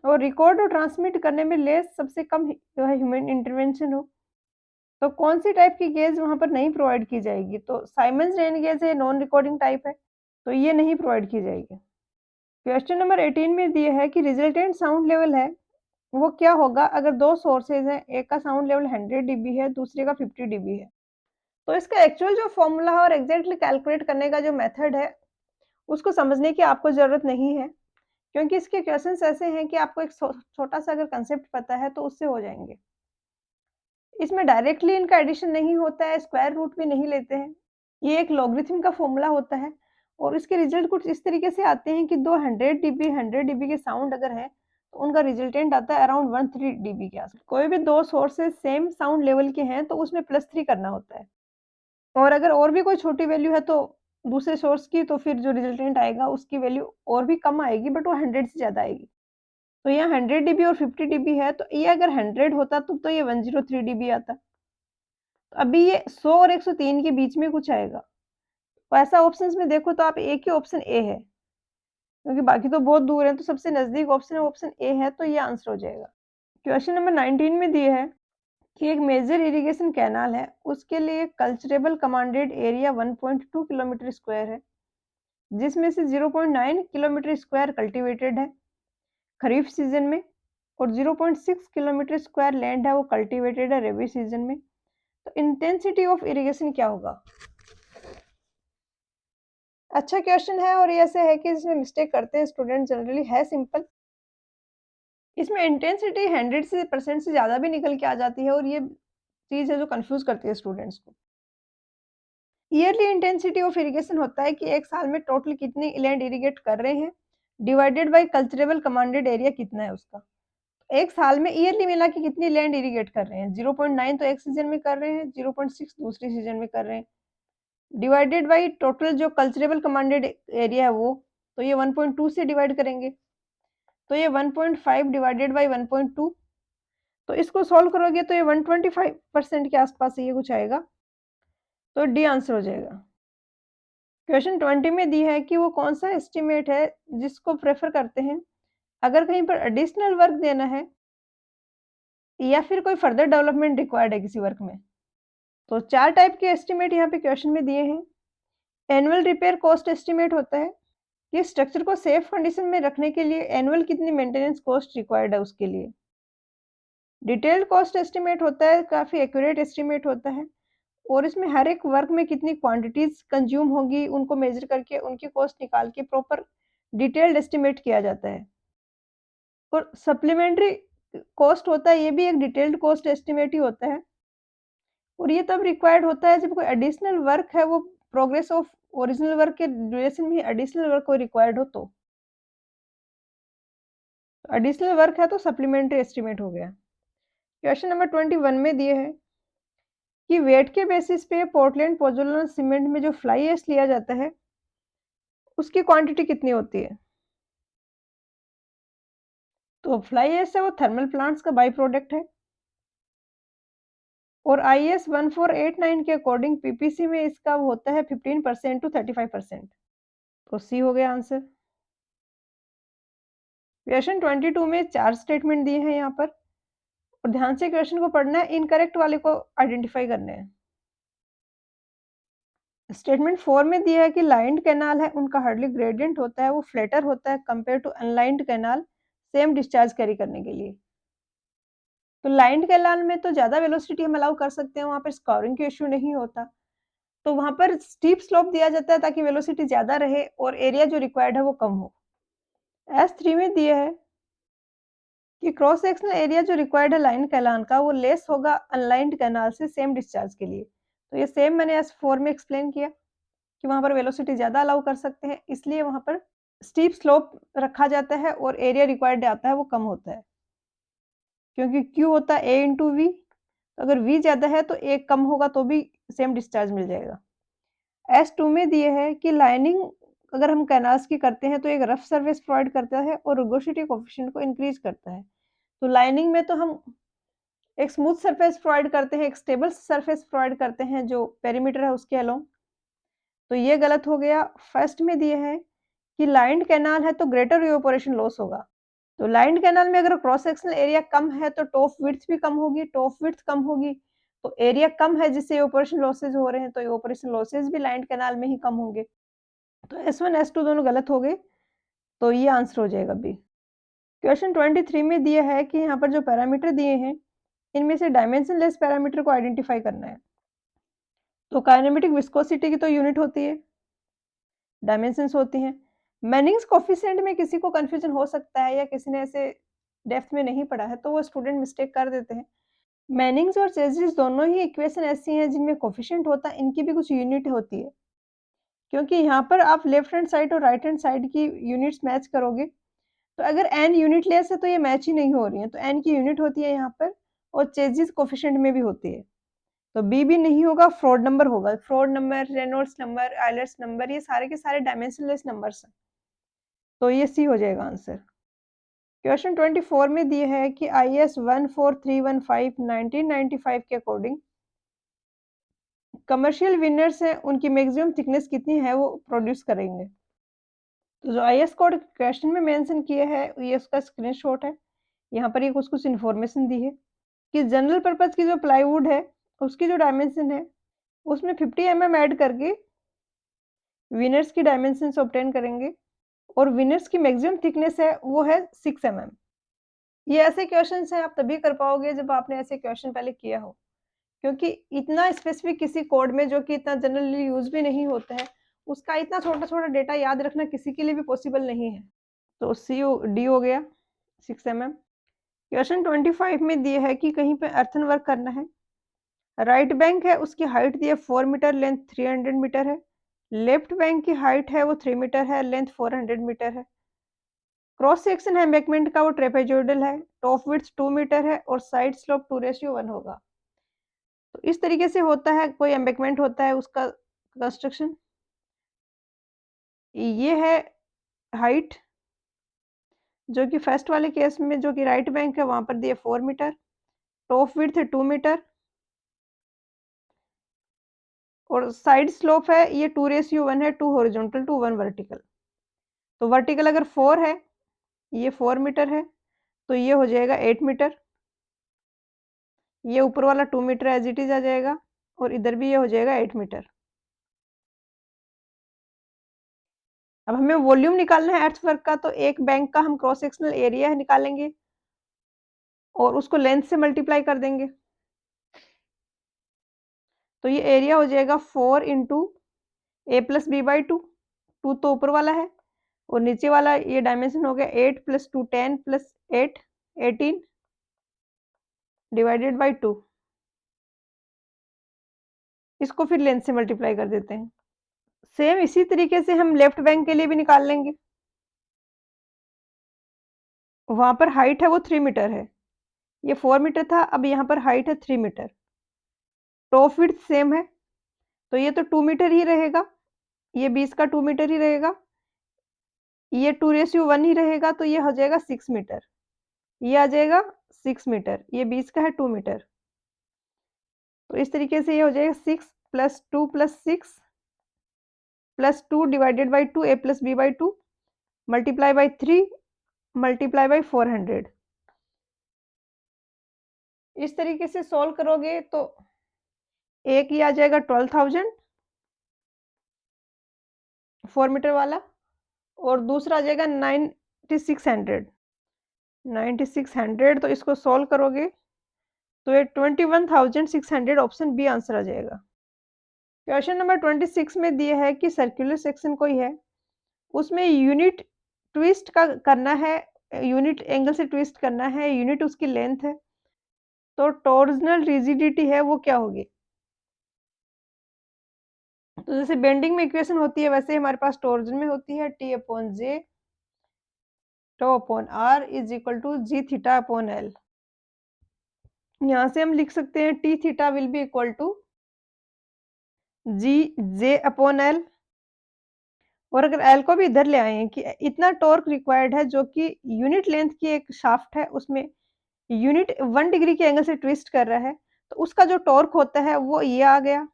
S1: और रिकॉर्ड और ट्रांसमिट करने में लेस सबसे कम जो है ह्यूमन इंटरवेंशन हो, तो कौन सी टाइप की गेज वहाँ पर नहीं प्रोवाइड की जाएगी? तो साइमंस रेन गेज है, नॉन रिकॉर्डिंग टाइप है, तो ये नहीं प्रोवाइड की जाएगी। क्वेश्चन नंबर 18 में दिए है कि रिजल्टेंट साउंड लेवल है वो क्या होगा अगर दो सोर्सेज हैं, एक का साउंड लेवल 100 डीबी है, दूसरे का 50 डीबी है। तो इसका एक्चुअल जो फॉर्मूला है और एग्जैक्टली कैलकुलेट करने का जो मेथड है उसको समझने की आपको ज़रूरत नहीं है, क्योंकि इसके क्वेश्चंस ऐसे हैं कि आपको एक छोटा सा अगर कंसेप्ट पता है तो उससे हो जाएंगे। इसमें डायरेक्टली इनका एडिशन नहीं होता है, स्क्वायर रूट भी नहीं लेते हैं। ये एक लॉगरिथम का फॉर्मूला होता है और इसके रिजल्ट कुछ इस तरीके से आते हैं कि दो 100 डीबी के साउंड अगर है तो उनका रिजल्टेंट आता है अराउंड 13 डीबी के आसपास। कोई भी दो सोर्सेज सेम साउंड लेवल के हैं तो उसमें +3 करना होता है, और अगर और भी कोई छोटी वैल्यू है तो दूसरे सोर्स की, तो फिर जो रिजल्टेंट आएगा उसकी वैल्यू और भी कम आएगी, बट वो 100 से ज़्यादा आएगी। तो यहाँ 100 डीबी और 50 डीबी है, तो ये अगर 100 होता तो ये 103 डीबी आता। तो अभी ये 100 और 103 के बीच में कुछ आएगा। तो ऐसा ऑप्शंस में देखो तो आप एक ही ऑप्शन ए है, क्योंकि बाकी तो बहुत दूर है, तो सबसे नज़दीक ऑप्शन है ऑप्शन ए है, तो ये आंसर हो जाएगा। क्वेश्चन नंबर 19 में दिए है कि एक मेजर इरिगेशन कैनाल है, उसके लिए culturable commanded area 1.2 kilometre square है, जिसमें से 0.9 किलोमीटर स्क्वायर कल्टीवेटेड है खरीफ सीजन में, और 0.6 किलोमीटर स्क्वायर लैंड है वो कल्टीवेटेड है रबी सीजन में। तो इंटेंसिटी ऑफ इरिगेशन क्या होगा? अच्छा क्वेश्चन है, और ये ऐसे है कि इसमें मिस्टेक करते हैं स्टूडेंट जनरली, है सिंपल। इसमें इंटेंसिटी 100% से ज़्यादा भी निकल के आ जाती है, और ये चीज़ है जो कंफ्यूज करती है स्टूडेंट्स को। ईयरली इंटेंसिटी ऑफ इरिगेशन होता है कि एक साल में टोटल कितनी लैंड इरिगेट कर रहे हैं divided by culturable commanded area कितना है उसका। एक साल में ईयरली मिला के कितनी लैंड इरिगेट कर रहे हैं, 0.9 तो एक सीजन में कर रहे हैं, 0.6 दूसरी सीजन में कर रहे हैं, डिवाइडेड बाय टोटल जो कल्चरेबल कमांडेड एरिया है वो, तो ये 1.2 से डिवाइड करेंगे, तो ये 1.5 डिवाइडेड बाय 1.2, तो इसको सॉल्व करोगे तो ये 125% के आसपास ये कुछ आएगा, तो डी आंसर हो जाएगा। क्वेश्चन 20 में दी है कि वो कौन सा एस्टिमेट है जिसको प्रेफर करते हैं अगर कहीं पर एडिशनल वर्क देना है या फिर कोई फर्दर डेवलपमेंट रिक्वायर्ड है किसी वर्क में। तो चार टाइप के एस्टिमेट यहाँ पे क्वेश्चन में दिए हैं। एनुअल रिपेयर कॉस्ट एस्टिमेट होता है कि स्ट्रक्चर को सेफ कंडीशन में रखने के लिए एनुअल कितनी मेंटेनेंस कॉस्ट रिक्वायर्ड है उसके लिए। डिटेल्ड कॉस्ट एस्टिमेट होता है, काफ़ी एक्यूरेट एस्टिमेट होता है, और इसमें हर एक वर्क में कितनी क्वांटिटीज कंज्यूम होगी उनको मेजर करके उनकी कॉस्ट निकाल के प्रॉपर डिटेल्ड एस्टिमेट किया जाता है। और सप्लीमेंट्री कॉस्ट होता है, ये भी एक डिटेल्ड कॉस्ट एस्टिमेट ही होता है, और ये तब रिक्वायर्ड होता है जब कोई एडिशनल वर्क है वो प्रोग्रेस ऑफ ओरिजिनल वर्क के ड्यूरेशन में एडिशनल वर्क को रिक्वायर्ड हो तो एडिशनल वर्क है तो सप्लीमेंट्री एस्टिमेट हो गया। क्वेश्चन नंबर 21 में दिए है कि वेट के बेसिस पे पोर्टलैंड पोज़ोलाना सीमेंट में जो फ्लाई ऐश लिया जाता है उसकी क्वांटिटी कितनी होती है। तो फ्लाई ऐश है वो थर्मल प्लांट्स का बाई प्रोडक्ट है, और IS 1489 के अकॉर्डिंग पीपीसी में इसका होता है 15% टू 35%। तो सी हो गया आंसर। क्वेश्चन 22 में 4 स्टेटमेंट दिए हैं यहाँ पर, और ध्यान से क्वेश्चन को पढ़ना है, इनकरेक्ट वाले को आइडेंटिफाई करने हैं। स्टेटमेंट 4 में दिया है कि लाइन्ड कैनाल है उनका हार्डली ग्रेडियंट होता है वो फ्लैटर होता है compare to unlined canal same discharge carry करने के लिए। तो लाइन्ड कैनाल में तो ज़्यादा वेलोसिटी हम अलाउ कर सकते हैं, वहाँ पर स्कोरिंग का इश्यू नहीं होता, तो वहाँ पर स्टीप स्लोप दिया जाता है ताकि वेलोसिटी ज़्यादा रहे और एरिया जो रिक्वायर्ड है वो कम हो। S3 में दिया है कि क्रॉस सेक्शनल एरिया जो रिक्वायर्ड है लाइन कैनाल का वो लेस होगा अनलाइन्ड कैनाल से सेम डिस्चार्ज के लिए। तो ये सेम मैंने S4 में एक्सप्लेन किया कि वहाँ पर वेलोसिटी ज़्यादा अलाउ कर सकते हैं, इसलिए वहाँ पर स्टीप स्लोप रखा जाता है और एरिया रिक्वायर्ड आता है वो कम होता है, क्योंकि Q होता है A इंटू V, तो अगर V ज़्यादा है तो A कम होगा तो भी सेम डिस्चार्ज मिल जाएगा। S2 में दिए है कि लाइनिंग अगर हम कैनाल्स की करते हैं तो एक रफ सरफेस प्रोवाइड करता है और रुगोसिटी कोएफिशिएंट को इंक्रीज करता है। तो लाइनिंग में तो हम एक स्मूथ सरफेस प्रोवाइड करते हैं, एक स्टेबल सरफेस प्रोवाइड करते हैं जो पेरीमीटर है उसके अलोंग, तो ये गलत हो गया। फर्स्ट में दिए है कि लाइन्ड कैनाल है तो ग्रेटर इवेपोरेशन लॉस होगा। तो लाइन्ड कैनाल में अगर क्रॉस सेक्शनल एरिया कम है तो टॉप विड्थ भी कम होगी, टॉप विड्थ कम होगी तो एरिया कम है जिससे इवेपोरेशन लॉसेज हो रहे हैं, तो इवेपोरेशन लॉसेज भी लाइन्ड कैनाल में ही कम होंगे। तो S1 S2 दोनों गलत हो गए। तो ये आंसर हो जाएगा बी। क्वेश्चन 23 में दिया है कि यहाँ पर जो पैरामीटर दिए हैं, इनमें से डायमेंशनलेस पैरामीटर को आइडेंटिफाई करना है। तो काइनेमेटिक विस्कोसिटी की तो यूनिट होती है, डायमेंशंस होती हैं। मैनिंग्स कोफिशिएंट में किसी को कन्फ्यूजन हो सकता है या किसी ने ऐसे डेप्थ में नहीं पढ़ा है, तो वो स्टूडेंट मिस्टेक कर देते हैं। मैनिंग्स और चेज़िस दोनों ही इक्वेशन ऐसी हैं जिनमें कोफिशिएंट होता है, इनकी भी कुछ यूनिट होती है। क्योंकि यहाँ पर आप लेफ्ट हैंड साइड और राइट हैंड साइड की यूनिट्स मैच करोगे, तो अगर n यूनिटलेस है तो ये मैच ही नहीं हो रही है, तो n की यूनिट होती है यहाँ पर और चेज़िस कोफिशिएंट में भी होती है। तो बी भी नहीं होगा, फ्रॉड नंबर होगा। Fraud number, Reynolds number, Euler's number, ये सारे के सारे डायमेंशनलेस नंबर्स हैं। तो ये सी हो जाएगा आंसर। क्वेश्चन 24 में दिए है कि IS 14315 1995 के अकॉर्डिंग कमर्शियल विनर्स हैं, उनकी मैक्सिमम थिकनेस कितनी है वो प्रोड्यूस करेंगे। तो जो IS कोड क्वेश्चन में मेंशन किया है, ये उसका स्क्रीनशॉट है। यहाँ पर ये कुछ इन्फॉर्मेशन दी है कि जनरल पर्पज की जो प्लाईवुड है, उसकी जो डायमेंशन है, उसमें 50 mm ऐड करके विनर्स की डायमेंशंस ऑब्टेन करेंगे और विनर्स की मैक्सिमम थिकनेस है वो है 6 mm। ये ऐसे क्वेश्चंस हैं आप तभी कर पाओगे जब आपने ऐसे क्वेश्चन पहले किया हो, क्योंकि इतना स्पेसिफिक किसी कोड में जो कि इतना जनरली यूज भी नहीं होता है, उसका इतना छोटा-छोटा डेटा याद रखना किसी के लिए भी पॉसिबल नहीं है। तो डी हो गया 6 mm। क्वेश्चन 25 में दिया है कि कहीं पे अर्थन वर्क करना है। राइट बैंक है, उसकी हाइट दी है 4 मीटर, लेंथ 300 मीटर है। लेफ्ट बैंक की हाइट है वो 3 मीटर है, लेंथ 400 मीटर है। क्रॉस सेक्शन है एम्बैंकमेंट का वो ट्रेपेजोइडल है, टॉप विड्थ 2 मीटर है और साइड स्लोप 2:1 होगा। तो इस तरीके से होता है, कोई एम्बैंकमेंट होता है उसका कंस्ट्रक्शन। ये है हाइट, जो कि फर्स्ट वाले केस में जो कि राइट बैंक है वहाँ पर दिए 4 मीटर, टॉप विड्थ है 2 मीटर और साइड स्लोप है ये 2:1 है, 2 हॉरिजॉन्टल टू 1 वर्टिकल। तो वर्टिकल अगर 4 है, ये 4 मीटर है, तो ये हो जाएगा 8 मीटर। ये ऊपर वाला 2 मीटर एज इट इज आ जाएगा और इधर भी ये हो जाएगा 8 मीटर। अब हमें वॉल्यूम निकालना है अर्थवर्क का, तो एक बैंक का हम क्रॉस सेक्शनल एरिया निकालेंगे और उसको लेंथ से मल्टीप्लाई कर देंगे। तो ये एरिया हो जाएगा 4 into a plus b by 2। 2 तो ऊपर वाला है और नीचे वाला ये डायमेंशन हो गया 8 प्लस 2 10 प्लस 8 18 डिवाइडेड बाई 2। इसको फिर लेंथ से मल्टीप्लाई कर देते हैं। सेम इसी तरीके से हम लेफ्ट बैंक के लिए भी निकाल लेंगे। वहां पर हाइट है वो 3 मीटर है, ये 4 मीटर था, अब यहाँ पर हाइट है 3 मीटर। टॉप विड्थ सेम है, तो ये तो 2 मीटर ही रहेगा, ये 20 का 2 मीटर ही रहेगा, ये 2:1 ही रहेगा, तो ये हो जाएगा 6 मीटर। ये आ जाएगा 6 मीटर, ये 20 का है 2 मीटर। तो इस तरीके से ये हो जाएगा 6 plus 2 plus 6 plus 2 divided by 2 a plus b by 2 multiply by 3 multiply by 400। इस तरीके से सॉल्व करोगे तो एक ही आ जाएगा 12,000 4 मीटर वाला और दूसरा आ जाएगा 9600। 9600 तो इसको सॉल्व करोगे तो ये 21,600 ऑप्शन बी आंसर आ जाएगा। क्वेश्चन नंबर 26 में दिया है कि सर्कुलर सेक्शन कोई है, उसमें यूनिट ट्विस्ट का करना है, यूनिट एंगल से ट्विस्ट करना है, यूनिट उसकी लेंथ है, तो टॉर्जनल रिजिडिटी है वो क्या होगी। तो जैसे बेंडिंग में इक्वेशन होती है वैसे हमारे पास टॉर्जन में होती है T upon J tau upon r is equal to G theta upon L. यहाँ से हम लिख सकते हैं T theta will be equal to G J upon L, और अगर एल को भी इधर ले आए हैं कि इतना टॉर्क रिक्वायर्ड है जो कि यूनिट लेंथ की एक शाफ्ट है उसमें यूनिट 1 डिग्री के एंगल से ट्विस्ट कर रहा है, तो उसका जो टॉर्क होता है वो ये आ गया।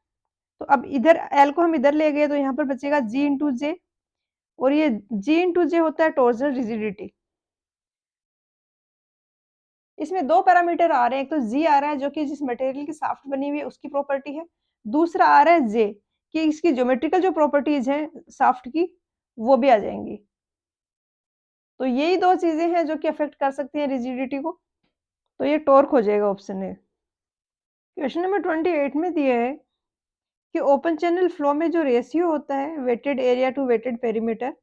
S1: तो अब इधर एल को हम इधर ले गए तो यहाँ पर बचेगा जी इंटू जे, और ये जी इंटू जे होता है टॉर्जनल रिजिडिटी। इसमें 2 पैरामीटर आ रहे हैं, एक तो जी आ रहा है जो कि जिस मटेरियल की शाफ्ट बनी हुई है उसकी प्रॉपर्टी है, दूसरा आ रहा है जे कि इसकी ज्योमेट्रिकल जो प्रॉपर्टीज हैं शाफ्ट की वो भी आ जाएंगी। तो यही 2 चीज़ें हैं जो कि अफ़ेक्ट कर सकती हैं रिजिडिटी को। तो ये टॉर्क हो जाएगा ऑप्शन ए। क्वेश्चन नंबर 28 में दिया है कि ओपन चैनल फ्लो में जो रेशियो होता है wetted area to wetted perimeter,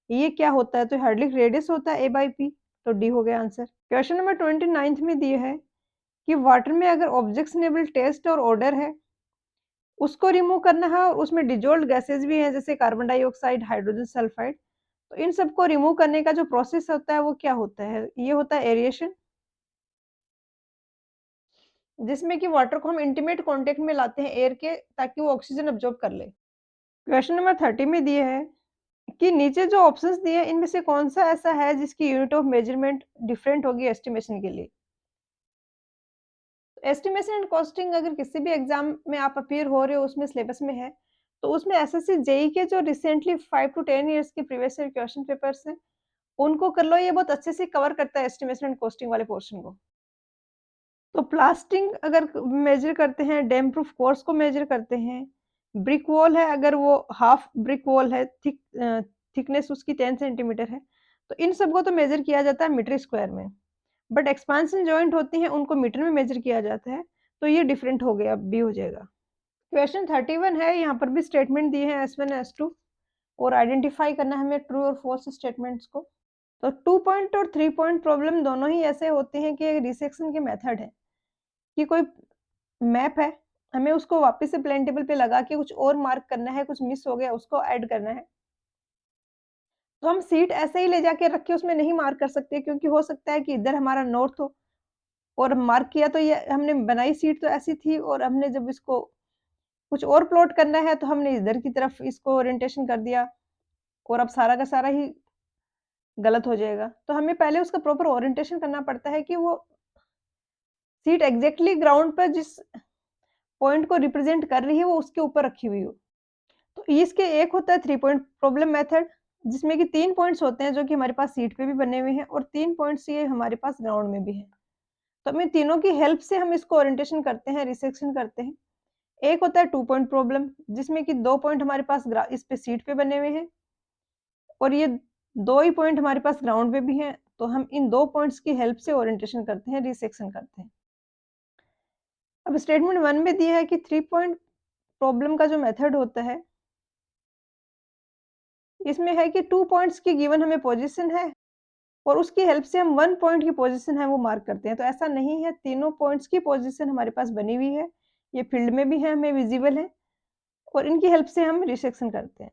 S1: ये क्या होता है? तो हार्डलिक रेडियस होता है A/P, तो डी हो गया आंसर। क्वेश्चन नंबर 29 में दिया है कि वाटर में अगर ऑब्जेक्शनेबल टेस्ट और ऑर्डर है, उसको रिमूव करना है और उसमें डिज़ोल्व्ड गैसेज़ भी हैं जैसे कार्बन डाइऑक्साइड, हाइड्रोजन सल्फाइड, तो इन सबको रिमूव करने का जो प्रोसेस होता है वो क्या होता है? ये होता है एरिएशन, जिसमें कि वाटर को हम इंटीमेट कॉन्टैक्ट में लाते हैं एयर के ताकि वो ऑक्सीजन अब्ज़ॉर्ब कर ले। क्वेश्चन नंबर 30 में दिए है कि नीचे जो ऑप्शंस दिए हैं इनमें से कौन-सा ऐसा है जिसकी यूनिट ऑफ मेजरमेंट डिफरेंट होगी एस्टिमेशन के लिए? एस्टिमेशन एंड कॉस्टिंग अगर किसी भी एग्जाम में आप अपीयर हो रहे हो उसमें सिलेबस में है, तो उसमें एसएससी जेईई के जो रिसेंटली 5 टू 10 इयर्स के प्रीवियस ईयर क्वेश्चन पेपर्स हैं, उनको कर लो, ये बहुत अच्छे से कवर करता है एस्टिमेशन एंड कॉस्टिंग वाले पोर्शन को। तो प्लास्टिंग अगर मेजर करते हैं, डैम प्रूफ कोर्स को मेजर करते हैं, ब्रिक वॉल है अगर वो हाफ ब्रिक वॉल है, थिकनेस उसकी 10 सेंटीमीटर है, तो इन सबको तो मेजर किया जाता है मीटर स्क्वायर में। बट एक्सपांशन जॉइंट होती हैं उनको मीटर में मेजर किया जाता है, तो ये डिफरेंट हो गया, बी हो जाएगा। क्वेश्चन 31 है, यहाँ पर भी स्टेटमेंट दिए हैं S1 S2 और आइडेंटिफाई करना है हमें ट्रू और फॉल्स स्टेटमेंट्स को। तो 2 पॉइंट और 3 पॉइंट प्रॉब्लम दोनों ही ऐसे होते हैं कि रिसेक्शन के मेथड है कि कोई मैप है, हमें उसको वापस से प्लेन टेबल पे लगा के कुछ और मार्क करना है, कुछ मिस हो गया उसको ऐड करना है। तो हम सीट ऐसे ही ले जाके रख के उसमें नहीं मार्क कर सकते क्योंकि हो सकता है कि इधर हमारा नॉर्थ हो और मार्क किया तो ये हमने बनाई सीट तो ऐसी थी और हमने जब इसको कुछ और प्लॉट करना है तो हमने इधर की तरफ इसको ओरिएंटेशन कर दिया और अब सारा का सारा ही गलत हो जाएगा। तो हमें पहले उसका प्रॉपर ओरिएंटेशन करना पड़ता है कि वो सीट एग्ज़ैक्टली ग्राउंड पर जिस पॉइंट को रिप्रेज़ेंट कर रही है वो उसके ऊपर रखी हुई हो। तो इसके एक होता है 3 पॉइंट प्रॉब्लम मेथड जिसमें कि 3 पॉइंट्स होते हैं जो कि हमारे पास सीट पे भी बने हुए हैं और 3 पॉइंट्स ये हमारे पास ग्राउंड में भी हैं। तो हमें तीनों की हेल्प से हम इसको ओरिएंटेशन करते हैं, रिसेक्शन करते हैं। एक होता है 2 पॉइंट प्रॉब्लम जिसमें कि 2 पॉइंट हमारे पास इस पे सीट पे बने हुए हैं और ये 2 ही पॉइंट हमारे पास ग्राउंड पे भी हैं, तो हम इन 2 पॉइंट्स की हेल्प से ओरिएंटेशन करते हैं, रिसेक्शन करते हैं। अब स्टेटमेंट 1 में दिया है कि 3 पॉइंट प्रॉब्लम का जो मेथड होता है, इसमें है कि 2 पॉइंट्स की गिवन हमें पोजीशन है और उसकी हेल्प से हम 1 पॉइंट की पोजीशन है वो मार्क करते हैं। तो ऐसा नहीं है, तीनों पॉइंट्स की पोजीशन हमारे पास बनी हुई है, ये फील्ड में भी है, हमें विजिबल है और इनकी हेल्प से हम रिसेक्शन करते हैं।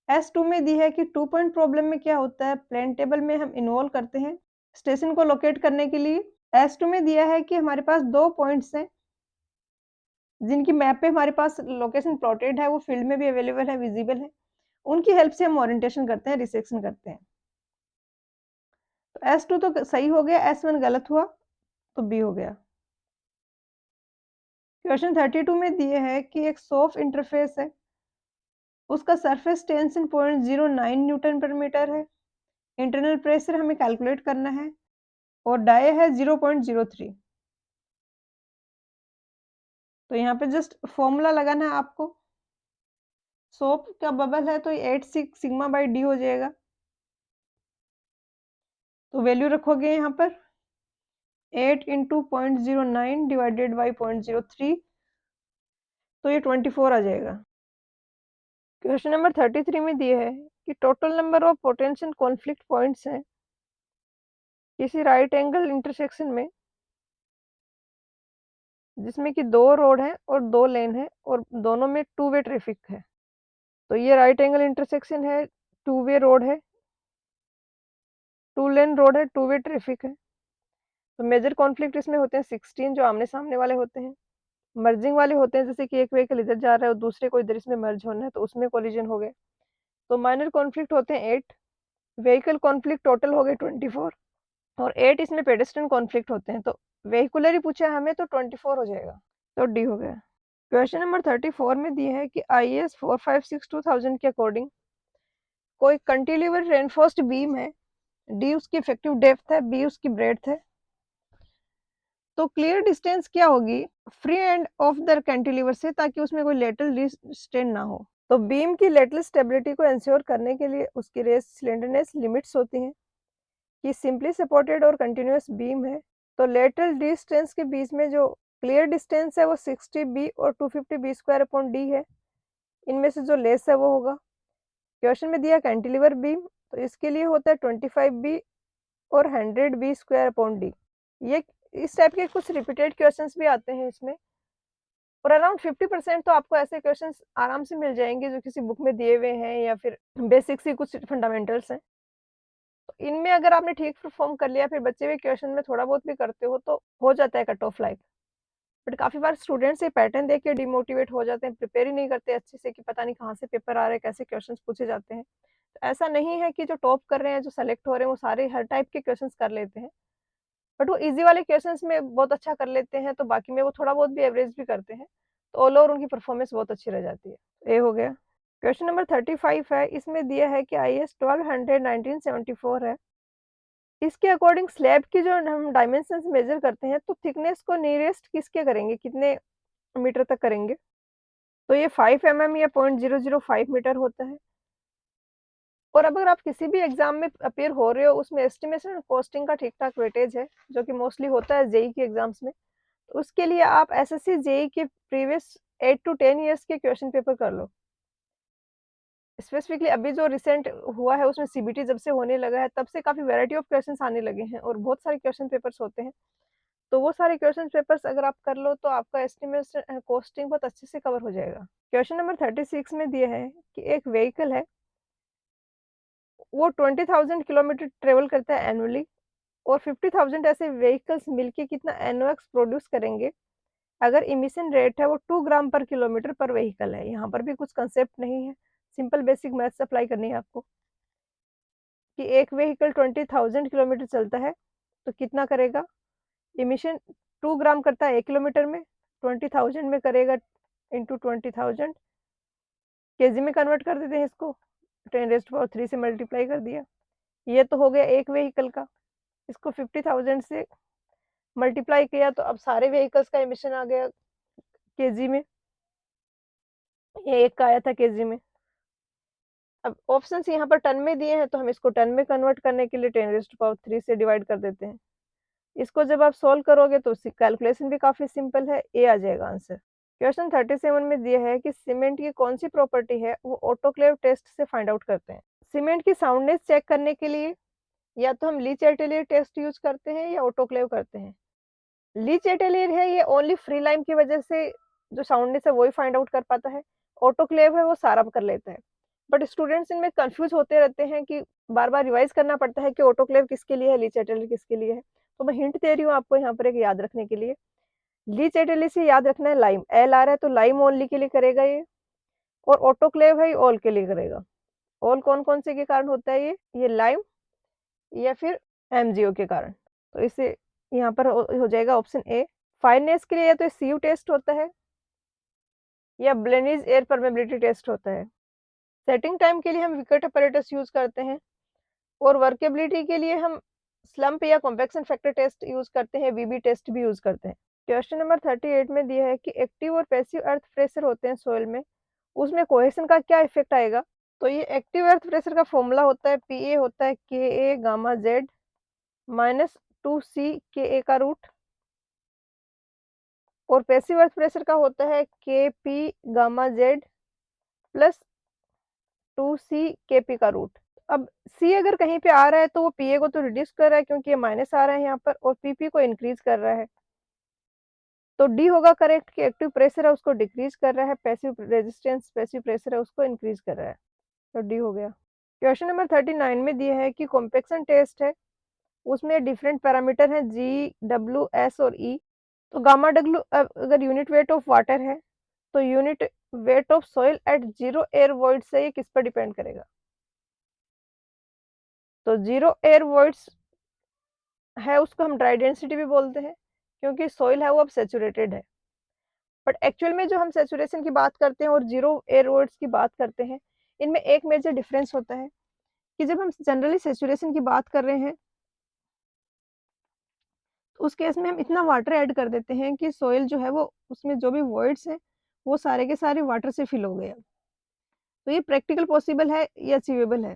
S1: S2 में दी है कि 2 पॉइंट प्रॉब्लम में क्या होता है, प्लेन टेबल में हम इन्वॉल्व करते हैं स्टेशन को लोकेट करने के लिए। S2 में दिया है कि हमारे पास 2 पॉइंट्स हैं, जिनकी मैप पे हमारे पास लोकेशन प्लॉटेड है, वो फील्ड में भी अवेलेबल है, विजिबल है। उनकी हेल्प से हम ओरिएंटेशन करते हैं, रिसेक्शन करते हैं। तो S2 तो सही हो गया, S1 गलत हुआ, तो बी हो गया। क्वेश्चन 32 में दिए है कि एक सॉफ्ट इंटरफेस है, उसका सरफेस टेंशन 0.09 न्यूटन पर मीटर है, इंटरनल प्रेशर हमें कैलकुलेट करना है और डाई है 0.03। तो यहाँ पे जस्ट फॉर्मूला लगाना है आपको। सोप का बबल है तो 8 सिग्मा बाई डी हो जाएगा। तो वैल्यू रखोगे यहाँ पर 8 इंटू 0.09 डिवाइडेड बाई 0.03, तो ये 24 आ जाएगा। क्वेश्चन नंबर 33 में दिए है कि total number of potential conflict points हैं किसी राइट एंगल इंटरसेक्शन में, जिसमें कि 2 रोड है और 2 लेन है और दोनों में 2 वे ट्रैफिक है। तो ये राइट एंगल इंटरसेक्शन है, 2 वे रोड है, 2 लेन रोड है, 2 वे ट्रैफिक है। तो मेजर कॉन्फ्लिक्ट इसमें होते हैं 16 जो आमने-सामने वाले होते हैं। मर्जिंग वाले होते हैं जैसे कि एक व्हीकल इधर जा रहा है और दूसरे को इधर इसमें मर्ज होना है तो उसमें कोलिजन हो गए। तो माइनर कॉन्फ्लिक्ट होते हैं 8, व्हीकल कॉन्फ्लिक्ट टोटल हो गए 24 और 8 इसमें पेडेस्ट्रियन कॉन्फ्लिक्ट होते हैं। तो वेहिकुलर ही पूछा है हमें तो 24 हो जाएगा। तो डी हो गया। क्वेश्चन नंबर 34 में दिए है कि IAS 456-2000 के अकॉर्डिंग कोई कैंटिलीवर रेनफोर्स्ड बीम है, डी उसकी इफेक्टिव डेप्थ है, बी उसकी ब्रेड्थ है। तो क्लियर डिस्टेंस क्या होगी free end of the cantilever से, ताकि उसमें कोई लेटरल स्ट्रेन ना हो। तो बीम की लेटरल स्टेबिलिटी को इंश्योर करने के लिए उसकी रेस सिलेंडरनेस लिमिट्स होती हैं। कि सिंपली सपोर्टेड और कंटिन्यूअस बीम है, तो लेटरल डिस्टेंस के बीच में जो क्लियर डिस्टेंस है वो 60 बी और 250 बी स्क्वायर अपॉन डी है। इनमें से जो लेस है वो होगा। क्वेश्चन में दिया कैंटिलीवर बीम, तो इसके लिए होता है 25 बी और 100 बी स्क्वायर अपॉन डी। ये इस टाइप के कुछ रिपीटेड क्वेश्चंस भी आते हैं इसमें, और अराउंड 50% तो आपको ऐसे क्वेश्चंस आराम से मिल जाएंगे जो किसी बुक में दिए हुए हैं या फिर बेसिक्स ही कुछ फंडामेंटल्स हैं। तो इनमें अगर आपने ठीक परफॉर्म कर लिया, फिर बचे हुए क्वेश्चन में थोड़ा बहुत भी करते हो तो हो जाता है कट ऑफ लाइक। बट काफ़ी बार स्टूडेंट्स ये पैटर्न देख के डिमोटिवेट हो जाते हैं, प्रिपेयर ही नहीं करते अच्छे से कि पता नहीं कहाँ से पेपर आ रहे हैं, कैसे क्वेश्चंस पूछे जाते हैं। तो ऐसा नहीं है कि जो टॉप कर रहे हैं, जो सेलेक्ट हो रहे हैं, वो सारे हर टाइप के क्वेश्चंस कर लेते हैं। बट वो ईज़ी वाले क्वेश्चंस में बहुत अच्छा कर लेते हैं, तो बाकी में वो थोड़ा बहुत भी एवरेज भी करते हैं। तो ऑल ओवर उनकी परफॉर्मेंस बहुत अच्छी रह जाती है। ये हो गया। क्वेश्चन नंबर 35 है, इसमें दिया है कि आईएस 1200 1974 है। इसके अकॉर्डिंग स्लैब की जो हम डायमेंशंस मेजर करते हैं, तो थिकनेस को नियरेस्ट किसके करेंगे, कितने मीटर तक करेंगे? तो ये 5 mm या 0.005 मीटर होता है। और अगर आप किसी भी एग्जाम में अपीयर हो रहे हो, उसमें एस्टिमेशन और कॉस्टिंग का ठीक-ठाक वेटेज है, जो कि मोस्टली होता है जेईई के एग्जाम्स में। तो उसके लिए आप एसएससी जेईई के प्रीवियस 8 टू 10 इयर्स के क्वेश्चन पेपर कर लो। स्पेसिफिकली अभी जो रिसेंट हुआ है उसमें सीबीटी जब से होने लगा है, तब से काफ़ी वैरायटी ऑफ क्वेश्चंस आने लगे हैं और बहुत सारे क्वेश्चन पेपर्स होते हैं। तो वो सारे क्वेश्चन पेपर्स अगर आप कर लो तो आपका एस्टिमेशन कॉस्टिंग बहुत अच्छे से कवर हो जाएगा। क्वेश्चन नंबर 36 में दिया है कि एक व्हीकल है, वो 20,000 किलोमीटर ट्रेवल करता है एनुअली, और 50,000 ऐसे व्हीकल्स मिलके कितना एनओएक्स प्रोड्यूस करेंगे अगर इमिशन रेट है वो 2 ग्राम पर किलोमीटर पर व्हीकल है। यहाँ पर भी कुछ कंसेप्ट नहीं है, सिंपल बेसिक मैथ्स अप्लाई करनी है आपको कि एक व्हीकल 20,000 किलोमीटर चलता है तो कितना करेगा इमिशन। 2 ग्राम करता है 1 किलोमीटर में, 20,000 में करेगा इंटू 20,000 केजी में कन्वर्ट कर देते हैं इसको, 10⁻³ से मल्टीप्लाई कर दिया। ये तो हो गया एक व्हीकल का। इसको 50,000 से मल्टीप्लाई किया तो अब सारे व्हीकल्स का इमिशन आ गया केजी में, ये एक का आया था केजी में। अब ऑप्शंस यहाँ पर टन में दिए हैं तो हम इसको टन में कन्वर्ट करने के लिए 10⁻³ से डिवाइड कर देते हैं। इसको जब आप सॉल्व करोगे तो उसकी कैलकुलेशन भी काफ़ी सिंपल है, ए आ जाएगा आंसर। क्वेश्चन 37 में दिया है कि सीमेंट की कौन सी प्रॉपर्टी है वो ऑटोक्लेव टेस्ट से फाइंड आउट करते हैं। सीमेंट की साउंडनेस चेक करने के लिए या तो हम लीच एटेलियर टेस्ट यूज करते हैं या ऑटोक्लेव करते हैं। लीच एटेलियर है ये ओनली फ्री लाइम की वजह से जो साउंडनेस है वही फाइंड आउट कर पाता है, ऑटोक्लेव है वो सारा कर लेता है। बट स्टूडेंट्स इनमें कंफ्यूज होते रहते हैं कि बार बार रिवाइज करना पड़ता है कि ऑटोक्लेव किसके लिए है, लीच एटेलियर किसके लिए है। तो मैं हिंट दे रही हूँ आपको यहाँ पर एक याद रखने के लिए। लीच एटेलियर से याद रखना है लाइम, एल आ रहा है तो लाइम ओनली के लिए करेगा ये, और ऑटोक्लेव है ये ऑल के लिए करेगा। ऑल कौन कौन से के कारण होता है ये लाइम या फिर एमजीओ के कारण। तो इसे यहाँ पर हो जाएगा ऑप्शन ए। फाइननेस के लिए या तो सीयू टेस्ट होता है या ब्लेनिज एयर परमेबिलिटी टेस्ट होता है। सेटिंग टाइम के लिए हम विकेट अपैरेटस यूज करते हैं, और वर्केबिलिटी के लिए हम स्लम्प या कॉम्पैक्शन फैक्टर टेस्ट यूज करते हैं, वीबी टेस्ट भी यूज करते हैं। क्वेश्चन नंबर 38 में दिया है कि एक्टिव और पैसिव अर्थ प्रेशर होते हैं सॉइल में, उसमें कोहेशन का क्या इफेक्ट आएगा। तो ये एक्टिव अर्थ प्रेशर का फॉर्मूला होता है पी ए होता है के ए गामा जेड माइनस 2c के ए का रूट, और पैसिव अर्थ प्रेशर का होता है के P gamma Z plus 2c के पी का रूट। अब c अगर कहीं पे आ रहा है तो वो पीए को तो रिड्यूस कर रहा है क्योंकि ये माइनस आ रहा है यहाँ पर, और पीपी को इंक्रीज कर रहा है। तो डी होगा करेक्ट कि एक्टिव प्रेशर है उसको डिक्रीज कर रहा है, पैसिव रेजिस्टेंस पैसिव प्रेशर है उसको इंक्रीज कर रहा है। तो डी हो गया। क्वेश्चन नंबर 39 में दिया है कि कॉम्पेक्शन टेस्ट है, उसमें डिफरेंट पैरामीटर हैं जी, डब्ल्यू, एस और ई। तो गामा डब्ल्यू अगर यूनिट वेट ऑफ वाटर है तो unit weight of soil eight 0 air void से ये किस पर डिपेंड करेगा। तो 0 एयर वॉइड्स है उसको हम ड्राई डेंसिटी भी बोलते हैं क्योंकि सॉइल है वो अब सैचुरेटेड है। बट एक्चुअल में जो हम सैचुरेशन की बात करते हैं और 0 एयर वॉइड्स की बात करते हैं, इनमें एक मेजर डिफरेंस होता है कि जब हम जनरली सैचुरेशन की बात कर रहे हैं तो उस केस में हम इतना वाटर ऐड कर देते हैं कि सॉइल जो है वो उसमें जो भी वॉइड्स हैं वो सारे के सारे वाटर से फिल हो गए। तो ये प्रैक्टिकल पॉसिबल है, ये अचीवेबल है।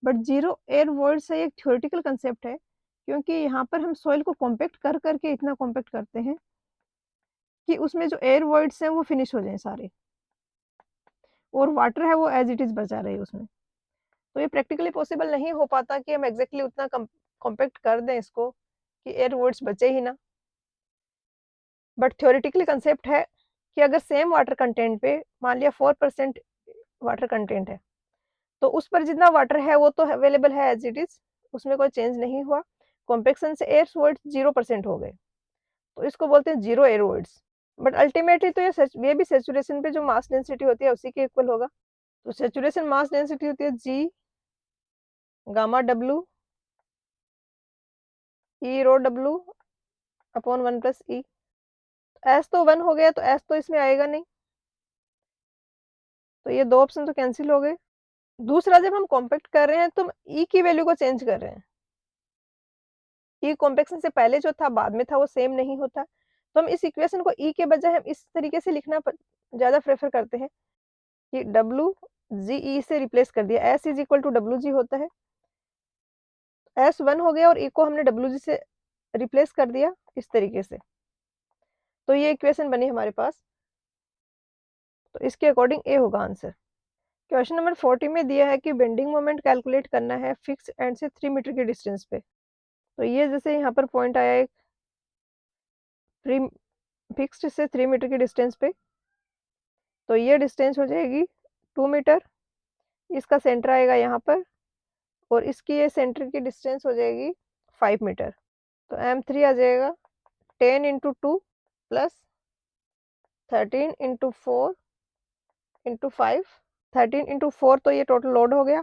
S1: बट ज़ीरो एयर वॉइड्स एक थ्योरेटिकल कंसेप्ट है, क्योंकि यहाँ पर हम सॉइल को कॉम्पैक्ट कर के इतना कॉम्पैक्ट करते हैं कि उसमें जो एयर वॉइड्स हैं वो फिनिश हो जाएँ सारे, और वाटर है वो एज़ इट इज़ बचा रहे उसमें। तो ये प्रैक्टिकली पॉसिबल नहीं हो पाता कि हम एग्ज़ैक्टली उतना कॉम्पैक्ट कर दें इसको कि एयर वॉइड्स बचे ही ना। बट थ्योरेटिकली कंसेप्ट है कि अगर सेम वाटर कंटेंट पे मान लिया 4% वाटर कंटेंट है, तो उस पर जितना वाटर है वो तो अवेलेबल है एज़ इट इज़, उसमें कोई चेंज नहीं हुआ। कॉम्पैक्शन से एयर वॉइड्स 0% हो गए, तो इसको बोलते हैं zero air voids. But ultimately तो ये भी सैचुरेशन पे जो मास डेंसिटी होती है उसी के इक्वल होगा। तो सैचुरेशन मास डेंसिटी होती है G गामा W E रो W upon 1 plus E। S तो 1 हो गया, तो S तो इसमें आएगा नहीं, तो ये 2 ऑप्शन तो कैंसिल हो गए। दूसरा, जब हम कॉम्पैक्ट कर रहे हैं तो हम E की वैल्यू को चेंज कर रहे हैं। E कॉम्पैक्शन से पहले जो था बाद में था वो सेम नहीं होता। तो हम इस इक्वेशन को E के बजाय हम इस तरीके से लिखना ज़्यादा प्रेफ़र करते हैं कि W G E से रिप्लेस कर दिया, S is equal to WG होता है। S 1 हो गया और E को हमने WG से रिप्लेस कर दिया इस तरीके से। तो ये इक्वेशन बनी हमारे पास। तो इसके अकॉर्डिंग ए होगा आंसर। क्वेश्चन नंबर 40 में दिया है कि बेंडिंग मोमेंट कैलकुलेट करना है फिक्स एंड से 3 मीटर के डिस्टेंस पे। तो ये जैसे यहाँ पर पॉइंट आया एक फिक्स्ड से 3 मीटर के डिस्टेंस पे, तो ये डिस्टेंस हो जाएगी 2 मीटर। इसका सेंटर आएगा यहाँ पर, और इसकी ये सेंटर की डिस्टेंस हो जाएगी 5 मीटर। तो M3 आ जाएगा 10 into 2 plus 13 into 4 into 5। 13 into 4 तो ये टोटल लोड हो गया,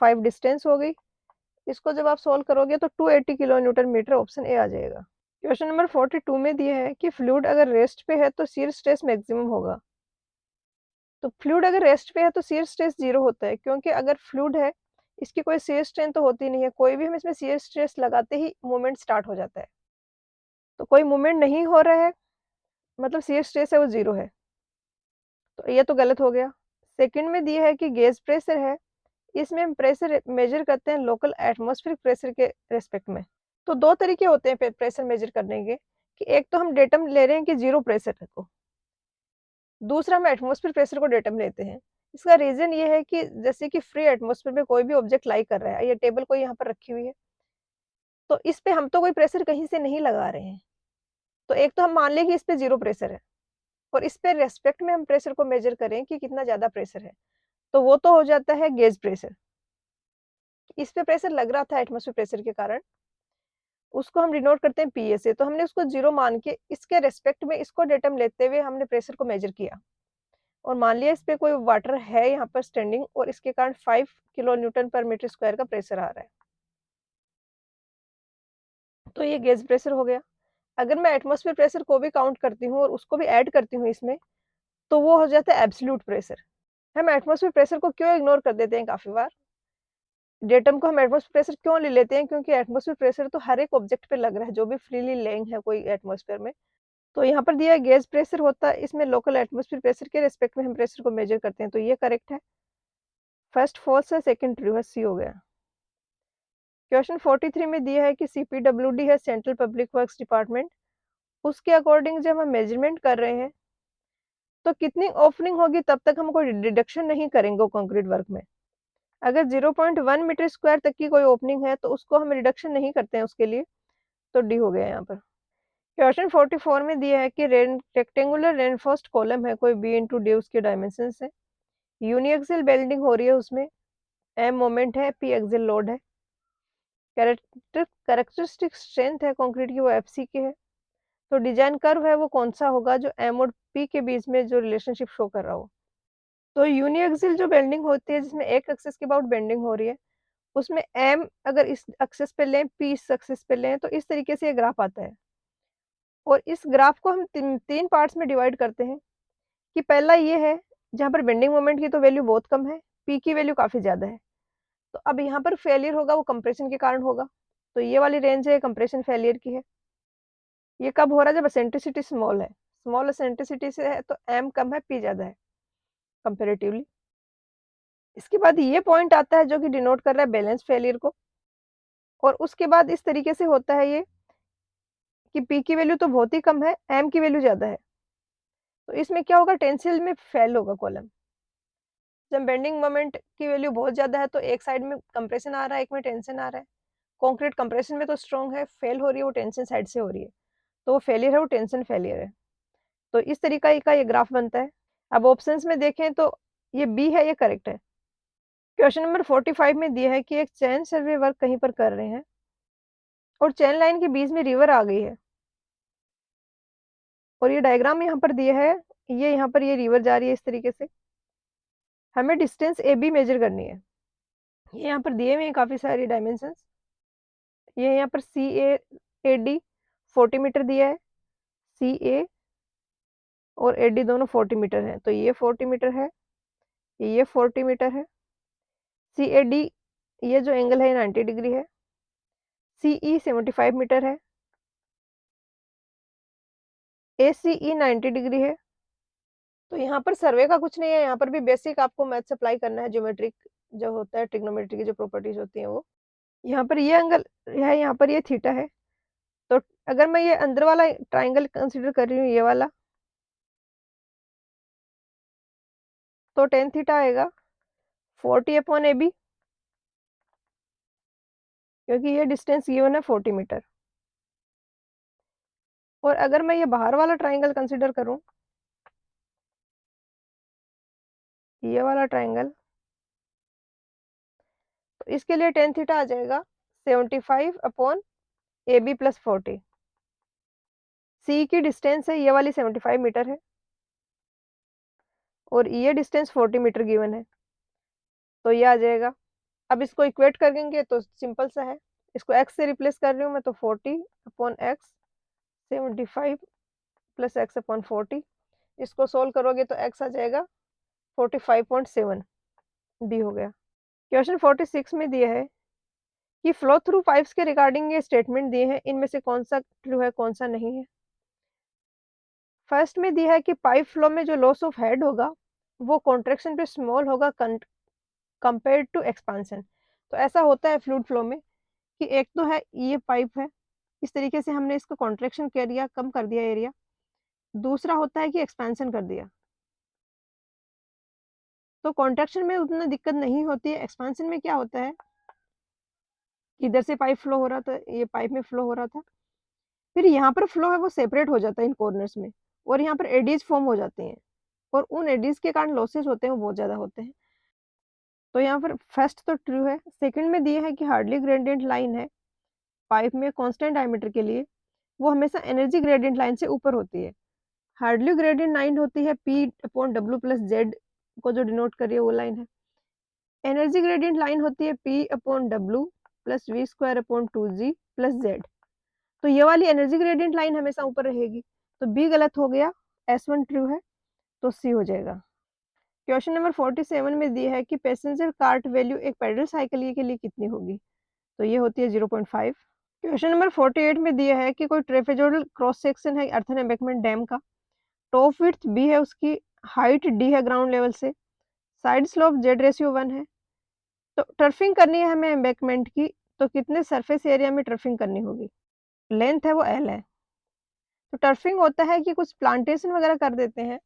S1: 5 डिस्टेंस हो गई। इसको जब आप सोल्व करोगे तो 280 kilo newton metre, option A आ जाएगा। क्वेश्चन नंबर 42 में दिया है कि फ्लूइड अगर रेस्ट पे है तो शियर स्ट्रेस मैक्सिमम होगा। तो फ्लूइड अगर रेस्ट पे है तो शियर स्ट्रेस 0 होता है, क्योंकि अगर फ्लूइड है इसकी कोई शियर स्ट्रेंथ तो होती नहीं है, कोई भी हम इसमें शियर स्ट्रेस लगाते ही मूवमेंट स्टार्ट हो जाता है। तो कोई मूवमेंट नहीं हो रहा है, मतलब शियर स्ट्रेस है वो 0 है, तो ये तो गलत हो गया। सेकंड में दिया है कि गेज प्रेशर है, इसमें हम प्रेशर मेजर करते हैं लोकल एटमॉस्फेरिक प्रेशर के रिस्पेक्ट में। तो 2 तरीके होते हैं प्रेशर मेजर करने के, कि एक तो हम डेटम ले रहे हैं कि 0 प्रेशर है, तो दूसरा हम एटमॉस्फेरिक प्रेशर को डेटम लेते हैं। इसका रीज़न ये है कि जैसे कि फ्री एटमॉस्फेयर में कोई भी ऑब्जेक्ट लाई कर रहा है, ये टेबल कोई यहाँ पर रखी हुई है, तो इस पे हम तो कोई प्रेशर कहीं से नहीं लगा रहे हैं। तो एक तो हम मान लें कि इस पे 0 प्रेशर है, और इस पे रिस्पेक्ट में हम प्रेशर को मेजर करें कि कितना ज़्यादा प्रेशर है, तो वो तो हो जाता है गेज प्रेशर। इस पे प्रेशर लग रहा था एटमॉस्फेयर प्रेशर के कारण, उसको हम डिनोट करते हैं पीए से, तो हमने उसको 0 मान के इसके रिस्पेक्ट में इसको डेटम लेते हुए हमने प्रेशर को मेजर किया, और मान लिया इस पे कोई वाटर है यहाँ पर स्टैंडिंग, और इसके कारण 5 किलो न्यूटन पर मीटर स्क्वायर का प्रेशर आ रहा है। तो ये गेज प्रेशर हो गया। अगर मैं एटमॉस्फेयर प्रेशर को भी काउंट करती हूँ और उसको भी ऐड करती हूँ इसमें, तो वो हो जाता है एब्सोल्यूट प्रेशर। हम एटमॉस्फेयर प्रेशर को क्यों इग्नोर कर देते हैं काफ़ी बार? डेटम को हम एटमॉस्फेयर प्रेशर क्यों ले लेते हैं? क्योंकि एटमॉस्फेयर प्रेशर तो हर एक ऑब्जेक्ट पे लग रहा है, जो भी फ्रीली लेइंग है कोई एटमॉस्फेयर में। तो यहाँ पर दिया है गेज प्रेशर होता है, इसमें लोकल एटमॉस्फेयर प्रेशर के रिस्पेक्ट में हम प्रेशर को मेजर करते हैं, तो ये करेक्ट है। फर्स्ट फॉल्स है, सेकंड ट्रू है, सी हो गया। क्वेश्चन 43 में दिया है कि सीपीडब्ल्यूडी है सेंट्रल पब्लिक वर्क्स डिपार्टमेंट, उसके अकॉर्डिंग जब हम मेजरमेंट कर रहे हैं तो कितनी ओपनिंग होगी तब तक हम कोई डिडक्शन नहीं करेंगे कंक्रीट वर्क में। अगर 0.1 मीटर स्क्वायर तक की कोई ओपनिंग है तो उसको हम रिडक्शन नहीं करते हैं उसके लिए, तो डी हो गया यहाँ पर। क्वेश्चन 44 में दिया है कि रेक्टेंगुलर रेनफोर्स्ड कॉलम है कोई बी इंटू डी उसके डायमेंशन है, यूनिएक्सियल बेल्डिंग हो रही है उसमें, एम मोमेंट है, पी एक्सियल लोड है, कैरेक्टरिस्टिक स्ट्रेंथ है कंक्रीट की वो एफसी की है, तो डिजाइन कर्व है वो कौन सा होगा जो एम और पी के बीच में जो रिलेशनशिप शो कर रहा हो। तो यूनिएक्सियल जो बेंडिंग होती है जिसमें एक एक्सिस के अबाउट बेंडिंग हो रही है, उसमें एम अगर इस एक्सिस पे लें, पी इस एक्सिस पे लें, तो इस तरीके से ये ग्राफ आता है। और इस ग्राफ को हम तीन पार्ट्स में डिवाइड करते हैं, कि पहला ये है जहाँ पर बेंडिंग मोमेंट की तो वैल्यू बहुत कम है, पी की वैल्यू काफ़ी ज़्यादा है। तो अब यहाँ पर फेलियर होगा वो कंप्रेशन के कारण होगा। तो ये वाली रेंज है कंप्रेशन फेलियर की है। ये कब हो रहा है? जब एसेंट्रिसिटी स्मॉल है। स्मॉल एसेंट्रिसिटी से है तो एम कम है, पी ज़्यादा है कंपैरेटिवली। इसके बाद ये पॉइंट आता है जो कि डिनोट कर रहा है बैलेंस फेलियर को, और उसके बाद इस तरीके से होता है ये कि पी की वैल्यू तो बहुत ही कम है, एम की वैल्यू ज़्यादा है। तो इसमें क्या होगा, टेंसिल में फेल होगा कॉलम। जब बेंडिंग मोमेंट की वैल्यू बहुत ज़्यादा है तो एक साइड में कंप्रेशन आ रहा है, एक में टेंशन आ रहा है। कंक्रीट कंप्रेशन में तो स्ट्रॉन्ग है, फेल हो रही है वो टेंशन साइड से हो रही है। तो वो फेलियर है, वो टेंशन फेलियर है। तो इस तरीका का ये ग्राफ बनता है। अब ऑप्शंस में देखें तो ये बी है, ये करेक्ट है। क्वेश्चन नंबर 45 में दिया है कि एक चैन सर्वे वर्क कहीं पर कर रहे हैं और चैन लाइन के बीच में रिवर आ गई है, और ये डायग्राम यहाँ पर दिया है, ये यहाँ पर ये रिवर जा रही है इस तरीके से। हमें डिस्टेंस ए बी मेजर करनी है। ये यहाँ पर दिए हुए हैं काफ़ी सारी डायमेंशंस। ये यहाँ पर सी ए डी 40 मीटर दिया है, सी ए और ए डी दोनों 40 मीटर है, तो ये 40 मीटर है, ये 40 मीटर है। सी ए डी ये जो एंगल है 90 डिग्री है। सी ई 75 मीटर है, ए सी ई 90 डिग्री है। तो यहाँ पर सर्वे का कुछ नहीं है, यहाँ पर भी बेसिक आपको मैथ्स अप्लाई करना है, ज्योमेट्रिक जो होता है, ट्रिग्नोमेट्री की जो प्रॉपर्टीज होती हैं वो। यहाँ पर ये एंगल है, यहाँ पर ये थीटा है। तो अगर मैं ये अंदर वाला ट्राइंगल कंसीडर कर रही हूँ, ये वाला, तो टेन थीटा आएगा 40 अपॉन ए बी, क्योंकि ये डिस्टेंस गिवन है 40 मीटर। और अगर मैं ये बाहर वाला ट्राइंगल कंसीडर करूँ, ये वाला ट्राइंगल, तो इसके लिए टेन थीटा आ जाएगा 75 अपॉन ए बी प्लस 40। सी की डिस्टेंस है, ये वाली 75 मीटर है, और ये डिस्टेंस 40 मीटर गिवन है, तो ये आ जाएगा। अब इसको इक्वेट करेंगे तो सिंपल सा है, इसको x से रिप्लेस कर रही हूँ मैं, तो 40 upon x 75 plus x upon 40। इसको सोल्व करोगे तो x आ जाएगा 45.7, डी हो गया। क्वेश्चन 46 में दिया है कि फ्लो थ्रू पाइप्स के रिगार्डिंग ये स्टेटमेंट दिए हैं, इनमें से कौन सा ट्रू है कौन सा नहीं है। फर्स्ट में दिया है कि पाइप फ्लो में जो लॉस ऑफ हेड होगा वो कॉन्ट्रैक्शन पे स्मॉल होगा कंपेयर्ड टू एक्सपांशन। तो ऐसा होता है फ्लूइड फ्लो में कि एक तो है ये पाइप है, इस तरीके से हमने इसको कॉन्ट्रैक्शन कर दिया, कम कर दिया एरिया। दूसरा होता है कि एक्सपेंशन कर दिया, तो कॉन्ट्रैक्शन में उतना दिक्कत नहीं होती है। एक्सपेंशन में क्या होता है, इधर से पाइप फ्लो हो रहा था, ये पाइप में फ्लो हो रहा था, फिर यहाँ पर फ्लो है वो सेपरेट हो जाता है इन कॉर्नर्स में, और यहाँ पर एडीज फॉर्म हो जाते हैं, और उन एडीज के कारण लॉसेस होते हैं वो बहुत ज़्यादा होते हैं। तो यहाँ पर फर्स्ट तो ट्रू है। सेकंड में दिया है कि हार्डली ग्रेडियंट लाइन है पाइप में कांस्टेंट डायमीटर के लिए, वो हमेशा एनर्जी ग्रेडियंट लाइन से ऊपर होती है। हार्डली ग्रेडियंट लाइन होती है P upon W plus Z को जो डिनोट कर रही है वो लाइन है। एनर्जी ग्रेडियंट लाइन होती है P upon W plus V square upon 2g plus Z. तो ये वाली एनर्जी ग्रेडियंट लाइन हमेशा ऊपर रहेगी, तो बी गलत हो गया, S1 ट्रू है, तो सी हो जाएगा। क्वेश्चन नंबर 47 में दिया है कि पैसेंजर कार्ट वैल्यू एक पैडल साइकिल के लिए कितनी होगी, तो ये होती है 0.5। क्वेश्चन नंबर 48 में दिया है कि कोई ट्रेपेजोइडल क्रॉस सेक्शन है अर्थन एम्बैंकमेंट डैम का, टॉप विड्थ बी है, उसकी हाइट डी है ग्राउंड लेवल से, साइड स्लोप Z/1 है। तो टर्फिंग करनी है हमें एम्बैंकमेंट की, तो कितने सरफेस एरिया में टर्फिंग करनी होगी, लेंथ है वो L है। तो टर्फिंग होता है कि कुछ प्लांटेशन वगैरह कर देते हैं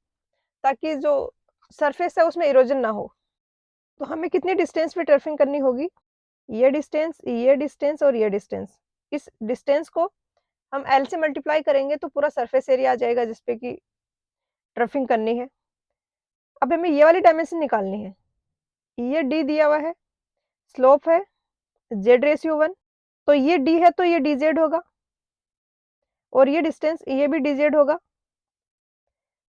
S1: ताकि जो सरफेस है उसमें इरोजन ना हो। तो हमें कितनी डिस्टेंस पे टर्फिंग करनी होगी, ये डिस्टेंस और ये डिस्टेंस। इस डिस्टेंस को हम L से मल्टीप्लाई करेंगे तो पूरा सरफेस एरिया आ जाएगा जिसपे कि टर्फिंग करनी है। अब हमें ये वाली डायमेंशन निकालनी है, ये D दिया हुआ है, स्लोप है Z/1, तो ये D है तो ये dz होगा, और ये डिस्टेंस ये भी dz होगा,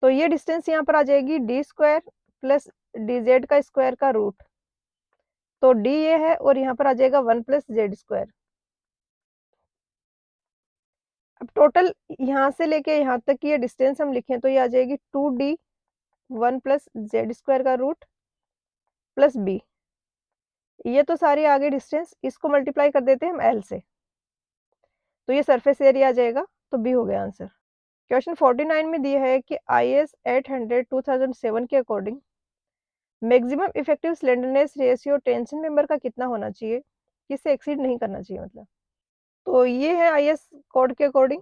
S1: तो ये डिस्टेंस यहाँ पर आ जाएगी d स्क्वायर प्लस dz का स्क्वायर का रूट। तो d ये है और यहाँ पर आ जाएगा 1 प्लस जेड स्क्वायर। अब टोटल यहाँ से लेके यहाँ तक की ये डिस्टेंस हम लिखें तो ये आ जाएगी 2d 1 प्लस जेड स्क्वायर का रूट प्लस b। ये तो सारी आगे डिस्टेंस, इसको मल्टीप्लाई कर देते हैं हम L से, तो ये सरफेस एरिया आ जाएगा, तो बी हो गया आंसर। क्वेश्चन 49 में दिया है कि IS 800 2007 के according maximum effective slenderness ratio tension member का कितना होना चाहिए, किससे एक्सीड नहीं करना चाहिए मतलब। तो ये है आईएस कोड के अकॉर्डिंग।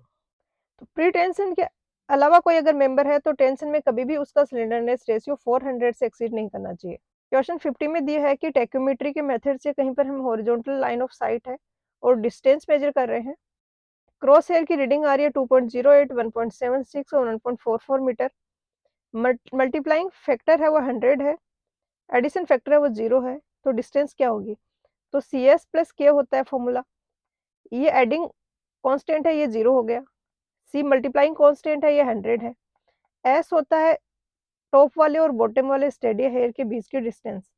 S1: तो प्री टेंशन के अलावा कोई अगर मेंबर है तो टेंशन में कभी भी उसका स्लेंडरनेस रेशियो 400 से एक्सीड नहीं करना चाहिए। क्वेश्चन 50 में दिया है कि टैक्योमेट्री के मेथड से कहीं पर हम हॉरिजॉन्टल लाइन ऑफ साइट है और डिस्टेंस मेजर कर रहे हैं। क्रॉस हेयर की रीडिंग आ रही है 2.08, 1.76 और 1.44 मीटर। मल्टीप्लाइंग फैक्टर है वो 100 है, एडिशन फैक्टर है वो 0 है, तो डिस्टेंस क्या होगी? तो सी एस प्लस के होता है फॉर्मूला। ये एडिंग कांस्टेंट है, ये 0 हो गया। सी मल्टीप्लाइंग कांस्टेंट है, ये 100 है। एस होता है टॉप वाले और बॉटम वाले स्टेडी हेयर के बीच की डिस्टेंस।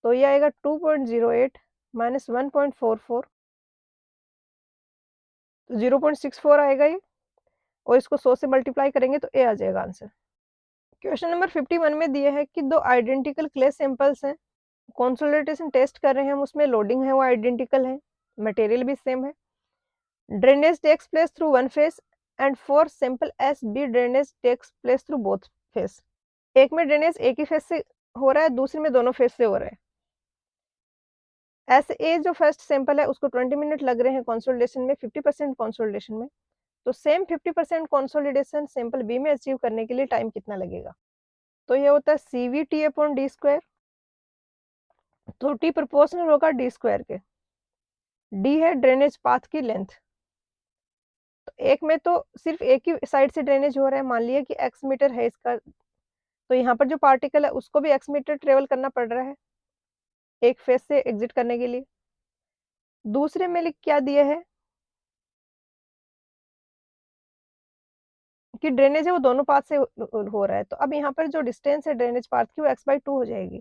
S1: तो ये आएगा 2.08 माइनस 1.44, तो 0.64 आएगा ये, और इसको 100 से मल्टीप्लाई करेंगे तो ए आ जाएगा आंसर। क्वेश्चन नंबर 51 में दिया है कि दो आइडेंटिकल क्ले सैंपल्स हैं, कंसोलिडेशन टेस्ट कर रहे हैं हम, उसमें लोडिंग है वो आइडेंटिकल है, मटेरियल भी सेम है। Drainage takes place through one face and for sample S B drainage takes place through both face. एक में ड्रेनेज एक ही फेस से हो रहा है, दूसरे में दोनों फेस से हो रहा है। एस ए जो फर्स्ट सैंपल है उसको 20 मिनट लग रहे हैं कंसोलिडेशन में, 50% कंसोलिडेशन में। तो सेम 50% कंसोलिडेशन सैंपल बी में अचीव करने के लिए टाइम कितना लगेगा? तो ये होता है C V T upon D square. तो टी प्रोपोर्शनल होगा डी स्क्वायर के। डी है ड्रेनेज पाथ की लेंथ। तो एक में तो सिर्फ एक ही साइड से ड्रेनेज हो रहा है, मान लिया कि एक्स मीटर है इसका, तो यहाँ पर जो पार्टिकल है उसको भी एक्स मीटर ट्रेवल करना पड़ रहा है एक फेस से एग्जिट करने के लिए। दूसरे में लिख क्या दिया है कि ड्रेनेज है वो दोनों पाथ से हो रहा है। तो अब यहाँ पर जो डिस्टेंस है ड्रेनेज पाथ की वो x/2 हो जाएगी,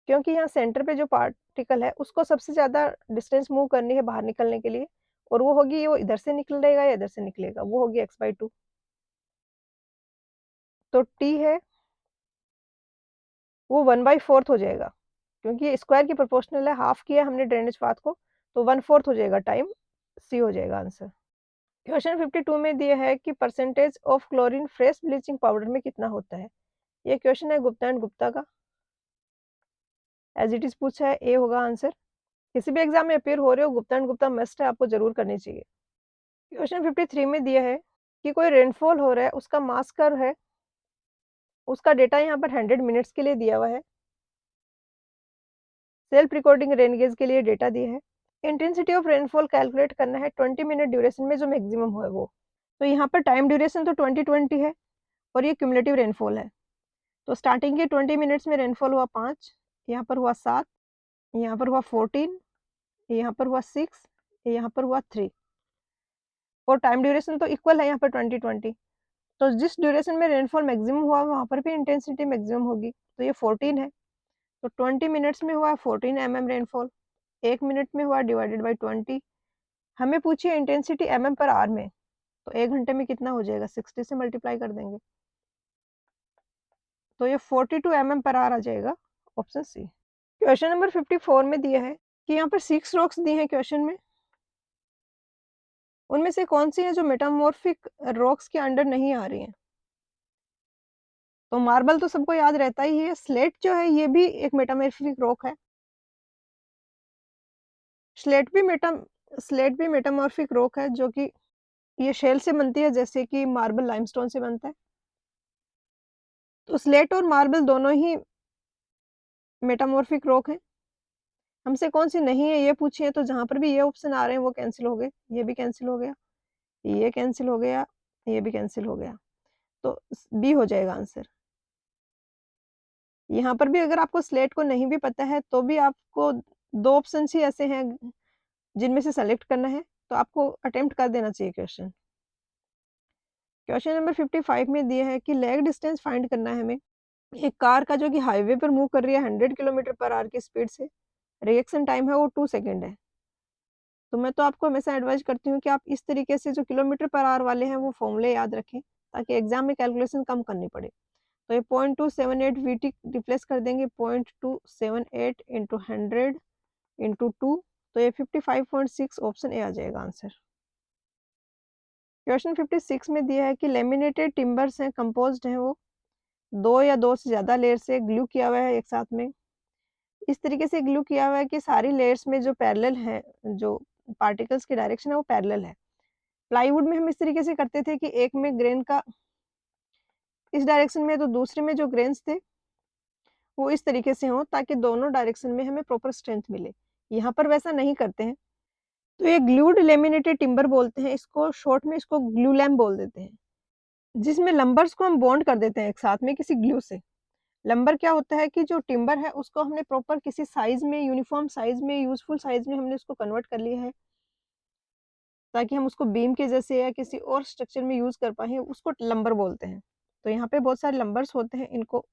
S1: क्योंकि यहाँ सेंटर पे जो पार्टिकल है उसको सबसे ज्यादा डिस्टेंस मूव करनी है बाहर निकलने के लिए, और वो होगी, वो इधर से निकलेगा या इधर से निकलेगा, वो होगी x/2। तो t है वो 1/4 हो जाएगा, क्योंकि ये स्क्वायर की प्रोपोर्शनल है, हाफ किया हमने ड्रेनेज पाथ को, तो 1/4 हो जाएगा टाइम, सी हो जाएगा आंसर। क्वेश्चन 52 में दिया है कि percentage of chlorine fresh bleaching powder में कितना होता है। ये क्वेश्चन है गुप्ता एंड गुप्ता का, एज इट इज पूछा है, ए होगा आंसर। किसी भी एग्जाम में अपेयर हो रहे हो, गुप्ता एंड गुप्ता मस्ट है, आपको जरूर करनी चाहिए। क्वेश्चन 53 में दिया है कि कोई रेनफॉल हो रहा है, उसका मास कर्व है, उसका डेटा यहाँ पर 100 मिनट्स के लिए दिया हुआ है। सेल्फ रिकॉर्डिंग रेन गेज के लिए डेटा दिया है। इंटेंसिटी ऑफ रेनफॉल कैलकुलेट करना है 20 मिनट ड्यूरेशन में जो मैक्सिमम हो वो। तो यहाँ पर टाइम ड्यूरेशन तो 2020 है और ये क्यूमुलेटिव रेनफॉल है। तो स्टार्टिंग के 20 मिनट्स में रेनफॉल हुआ 5, यहाँ पर हुआ 7, यहाँ पर हुआ 14, यहाँ पर हुआ 6, यहाँ पर हुआ 3, और टाइम ड्यूरेशन तो इक्वल है यहाँ पर 2020। तो जिस ड्यूरेशन में रेनफॉल मैक्सिमम हुआ वहाँ पर भी इंटेंसिटी मैक्सिमम होगी, तो ये 14 है। तो 20 मिनट्स में हुआ 14 mm रेनफॉल, 1 मिनट में हुआ डिवाइडेड बाई 20। हमें पूछिए इंटेंसिटी mm पर आर में, तो 1 घंटे में कितना हो जाएगा, 60 से मल्टीप्लाई कर देंगे, तो ये 42 mm पर आर आ जाएगा, ऑप्शन सी। क्वेश्चन नंबर 54 में दिया है कि यहाँ पर 6 रॉक्स दी हैं क्वेश्चन में, उनमें से कौन सी है जो मेटामॉर्फिक रॉक्स के अंडर नहीं आ रही हैं। तो मार्बल तो सबको याद रहता ही है, स्लेट जो है ये भी एक मेटामॉर्फिक रॉक है। स्लेट भी मेटा स्लेट भी मेटामॉर्फिक रॉक है, जो कि ये शेल से बनती है, जैसे कि मार्बल लाइमस्टोन से बनता है। तो स्लेट और मार्बल दोनों ही मेटामॉर्फिक रॉक है। हमसे कौन सी नहीं है ये पूछिए, तो जहां पर भी ये ऑप्शन आ रहे हैं वो कैंसिल हो गए, ये भी कैंसिल हो गया, ये कैंसिल हो गया, ये भी कैंसिल हो गया, तो बी हो जाएगा आंसर। यहाँ पर भी अगर आपको स्लेट को नहीं भी पता है तो भी आपको दो ऑप्शन ही ऐसे हैं जिनमें से सेलेक्ट करना है, तो आपको अटेम्प्ट कर देना चाहिए क्वेश्चन। क्वेश्चन नंबर 55 में दिया है कि लेग डिस्टेंस फाइंड करना है हमें, एक कार का जो कि हाईवे पर मूव कर रही है 100 किलोमीटर पर आवर की स्पीड से, रिएक्शन टाइम है वो 2 सेकेंड है। तो मैं तो आपको हमेशा एडवाइस करती हूँ कि आप इस तरीके से जो किलोमीटर पर आवर वाले हैं वो फॉर्मूले याद रखें, ताकि एग्जाम में कैलकुलेशन कम करनी पड़े। तो ये 0.278 वीटी रिप्लेस कर देंगे, 0.278 इंटू 100 इंटू 2, तो ये 55.6, ऑप्शन ए आ जाएगा आंसर। क्वेश्चन 56 में दिया है कि लेमिनेटेड टिम्बर्स हैं, कंपोज्ड हैं वो, 2 या 2 से ज़्यादा लेयर से ग्लू किया हुआ है एक साथ में। इस तरीके से ग्लू किया हुआ है कि सारी लेयर्स में जो पैरेलल है, जो पार्टिकल्स की डायरेक्शन है वो पैरेलल है। प्लाईवुड में हम इस तरीके से करते थे कि एक में ग्रेन का इस डायरेक्शन में, तो दूसरे में जो ग्रेन्स थे वो इस तरीके से हों ताकि दोनों डायरेक्शन में हमें प्रॉपर स्ट्रेंथ मिले। यहाँ पर वैसा नहीं करते हैं। तो ये ग्लूड लैमिनेटेड टिम्बर बोलते हैं इसको, शॉर्ट में इसको ग्लूलैम बोल देते हैं, जिसमें लंबर्स को हम बॉन्ड कर देते हैं एक साथ में किसी ग्लू से। लंबर क्या होता है कि जो टिम्बर है उसको हमने प्रॉपर किसी साइज़ में, यूनिफ़ॉर्म साइज़ में, यूज़फुल साइज़ में हमने उसको कन्वर्ट कर लिया है, ताकि हम उसको बीम के जैसे या किसी और स्ट्रक्चर में यूज़ कर पाएँ, उसको लंबर बोलते हैं। तो यहाँ पे बहुत सारे लंबर्स होते हैं, इनको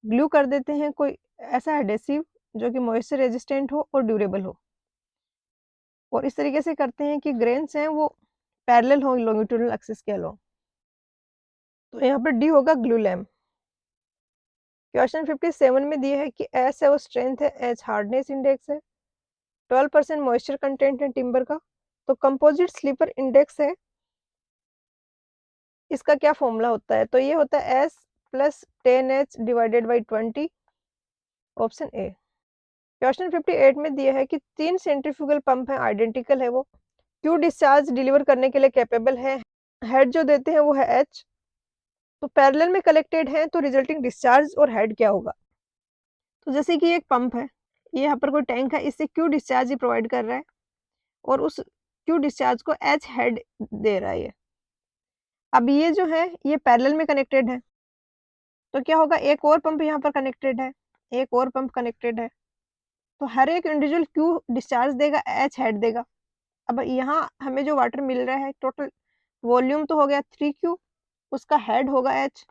S1: ग्लू कर देते हैं कोई ऐसा एडेसिव जो कि मॉइस्चर रेजिस्टेंट हो और ड्यूरेबल हो। और इस तरीके से करते हैं कि ग्रेन्स हैं वो पैरेलल हों लॉन्गिट्यूडिनल एक्सिस के अलोंग। तो यहाँ पर डी होगा ग्लूलैम। क्वेश्चन 57 में दिया है कि एस है वो स्ट्रेंथ है, एच हार्डनेस इंडेक्स है, 12% मॉइस्चर कंटेंट है टिम्बर का, तो कंपोजिट स्लीपर इंडेक्स है, इसका क्या फॉर्मूला होता है? तो ये होता है S plus 10H divided by 20, option A. Question 58 में दिया है कि 3 सेंट्रीफ्यूगल पंप है, आइडेंटिकल है वो, क्यू डिस्चार्ज डिलीवर करने के लिए कैपेबल है, हेड जो देते हैं वो है एच, तो पैरेलल में कलेक्टेड है तो रिजल्टिंग डिस्चार्ज और हेड क्या होगा? तो जैसे कि एक पंप है, ये यहाँ पर कोई टैंक है, इससे क्यू डिस्चार्ज ही प्रोवाइड कर रहा है और उस क्यू डिस्चार्ज को एच हेड दे रहा है ये। अब ये जो है ये पैरेलल में कनेक्टेड है, तो क्या होगा, एक और पंप यहाँ पर कनेक्टेड है, एक और पंप कनेक्टेड है, तो हर एक इंडिविजुअल क्यू डिस्चार्ज देगा, एच हेड देगा। अब यहाँ हमें जो वाटर मिल रहा है टोटल वॉल्यूम तो हो गया 3Q, उसका हेड होगा एच।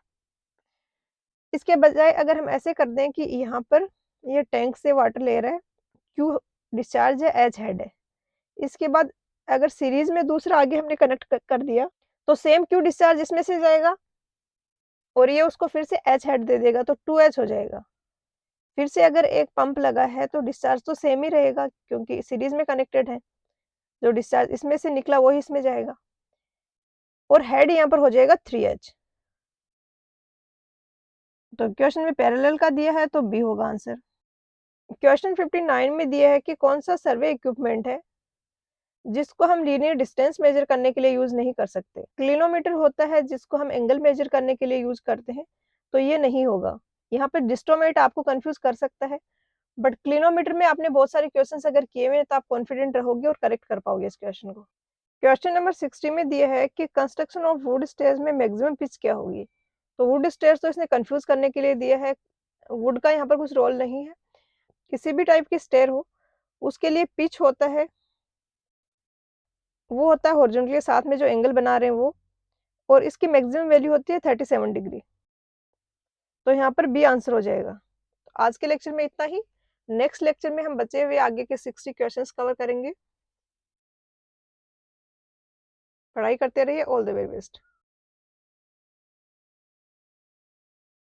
S1: इसके बजाय अगर हम ऐसे कर दें कि यहाँ पर ये टैंक से वाटर ले रहा है, क्यू डिस्चार्ज है, एच हेड है, इसके बाद अगर सीरीज में दूसरा आगे हमने कनेक्ट कर दिया तो सेम क्यू डिस्चार्ज इसमें से जाएगा और ये उसको फिर से एच हेड दे देगा, तो 2H हो जाएगा। फिर से अगर एक पंप लगा है तो डिस्चार्ज तो सेम ही रहेगा क्योंकि सीरीज में कनेक्टेड है, जो डिस्चार्ज इसमें से निकला वही इसमें जाएगा और हेड यहाँ पर हो जाएगा 3H। तो क्वेश्चन में पैरेलल का दिया है तो बी होगा आंसर। क्वेश्चन 59 में दिया है कि कौन सा सर्वे इक्विपमेंट है जिसको हम लीनियर डिस्टेंस मेजर करने के लिए यूज नहीं कर सकते? क्लिनोमीटर होता है जिसको हम एंगल मेजर करने के लिए यूज करते हैं, तो ये नहीं होगा। यहाँ पे डिस्टोमेट आपको कंफ्यूज कर सकता है, बट क्लिनोमीटर में आपने बहुत सारे क्वेश्चंस अगर किए हुए हैं तो आप कॉन्फिडेंट रहोगे और करेक्ट कर पाओगे इस क्वेश्चन को। क्वेश्चन नंबर 60 में दिया है कि कंस्ट्रक्शन ऑफ वुड स्टेयर्स में मैक्सिमम पिच क्या होगी? तो वुड स्टेयर्स तो इसने कंफ्यूज करने के लिए दिया है, वुड का यहाँ पर कुछ रोल नहीं है। किसी भी टाइप की स्टेयर हो उसके लिए पिच होता है, वो होता है हॉरिजॉन्टली साथ में जो एंगल बना रहे हैं वो, और इसकी मैक्सिमम वैल्यू होती है 37 डिग्री। तो यहाँ पर बी आंसर हो जाएगा। तो आज के लेक्चर में इतना ही। नेक्स्ट लेक्चर में हम बचे हुए आगे के 60 क्वेश्चंस कवर करेंगे। पढ़ाई करते रहिए। All the very best.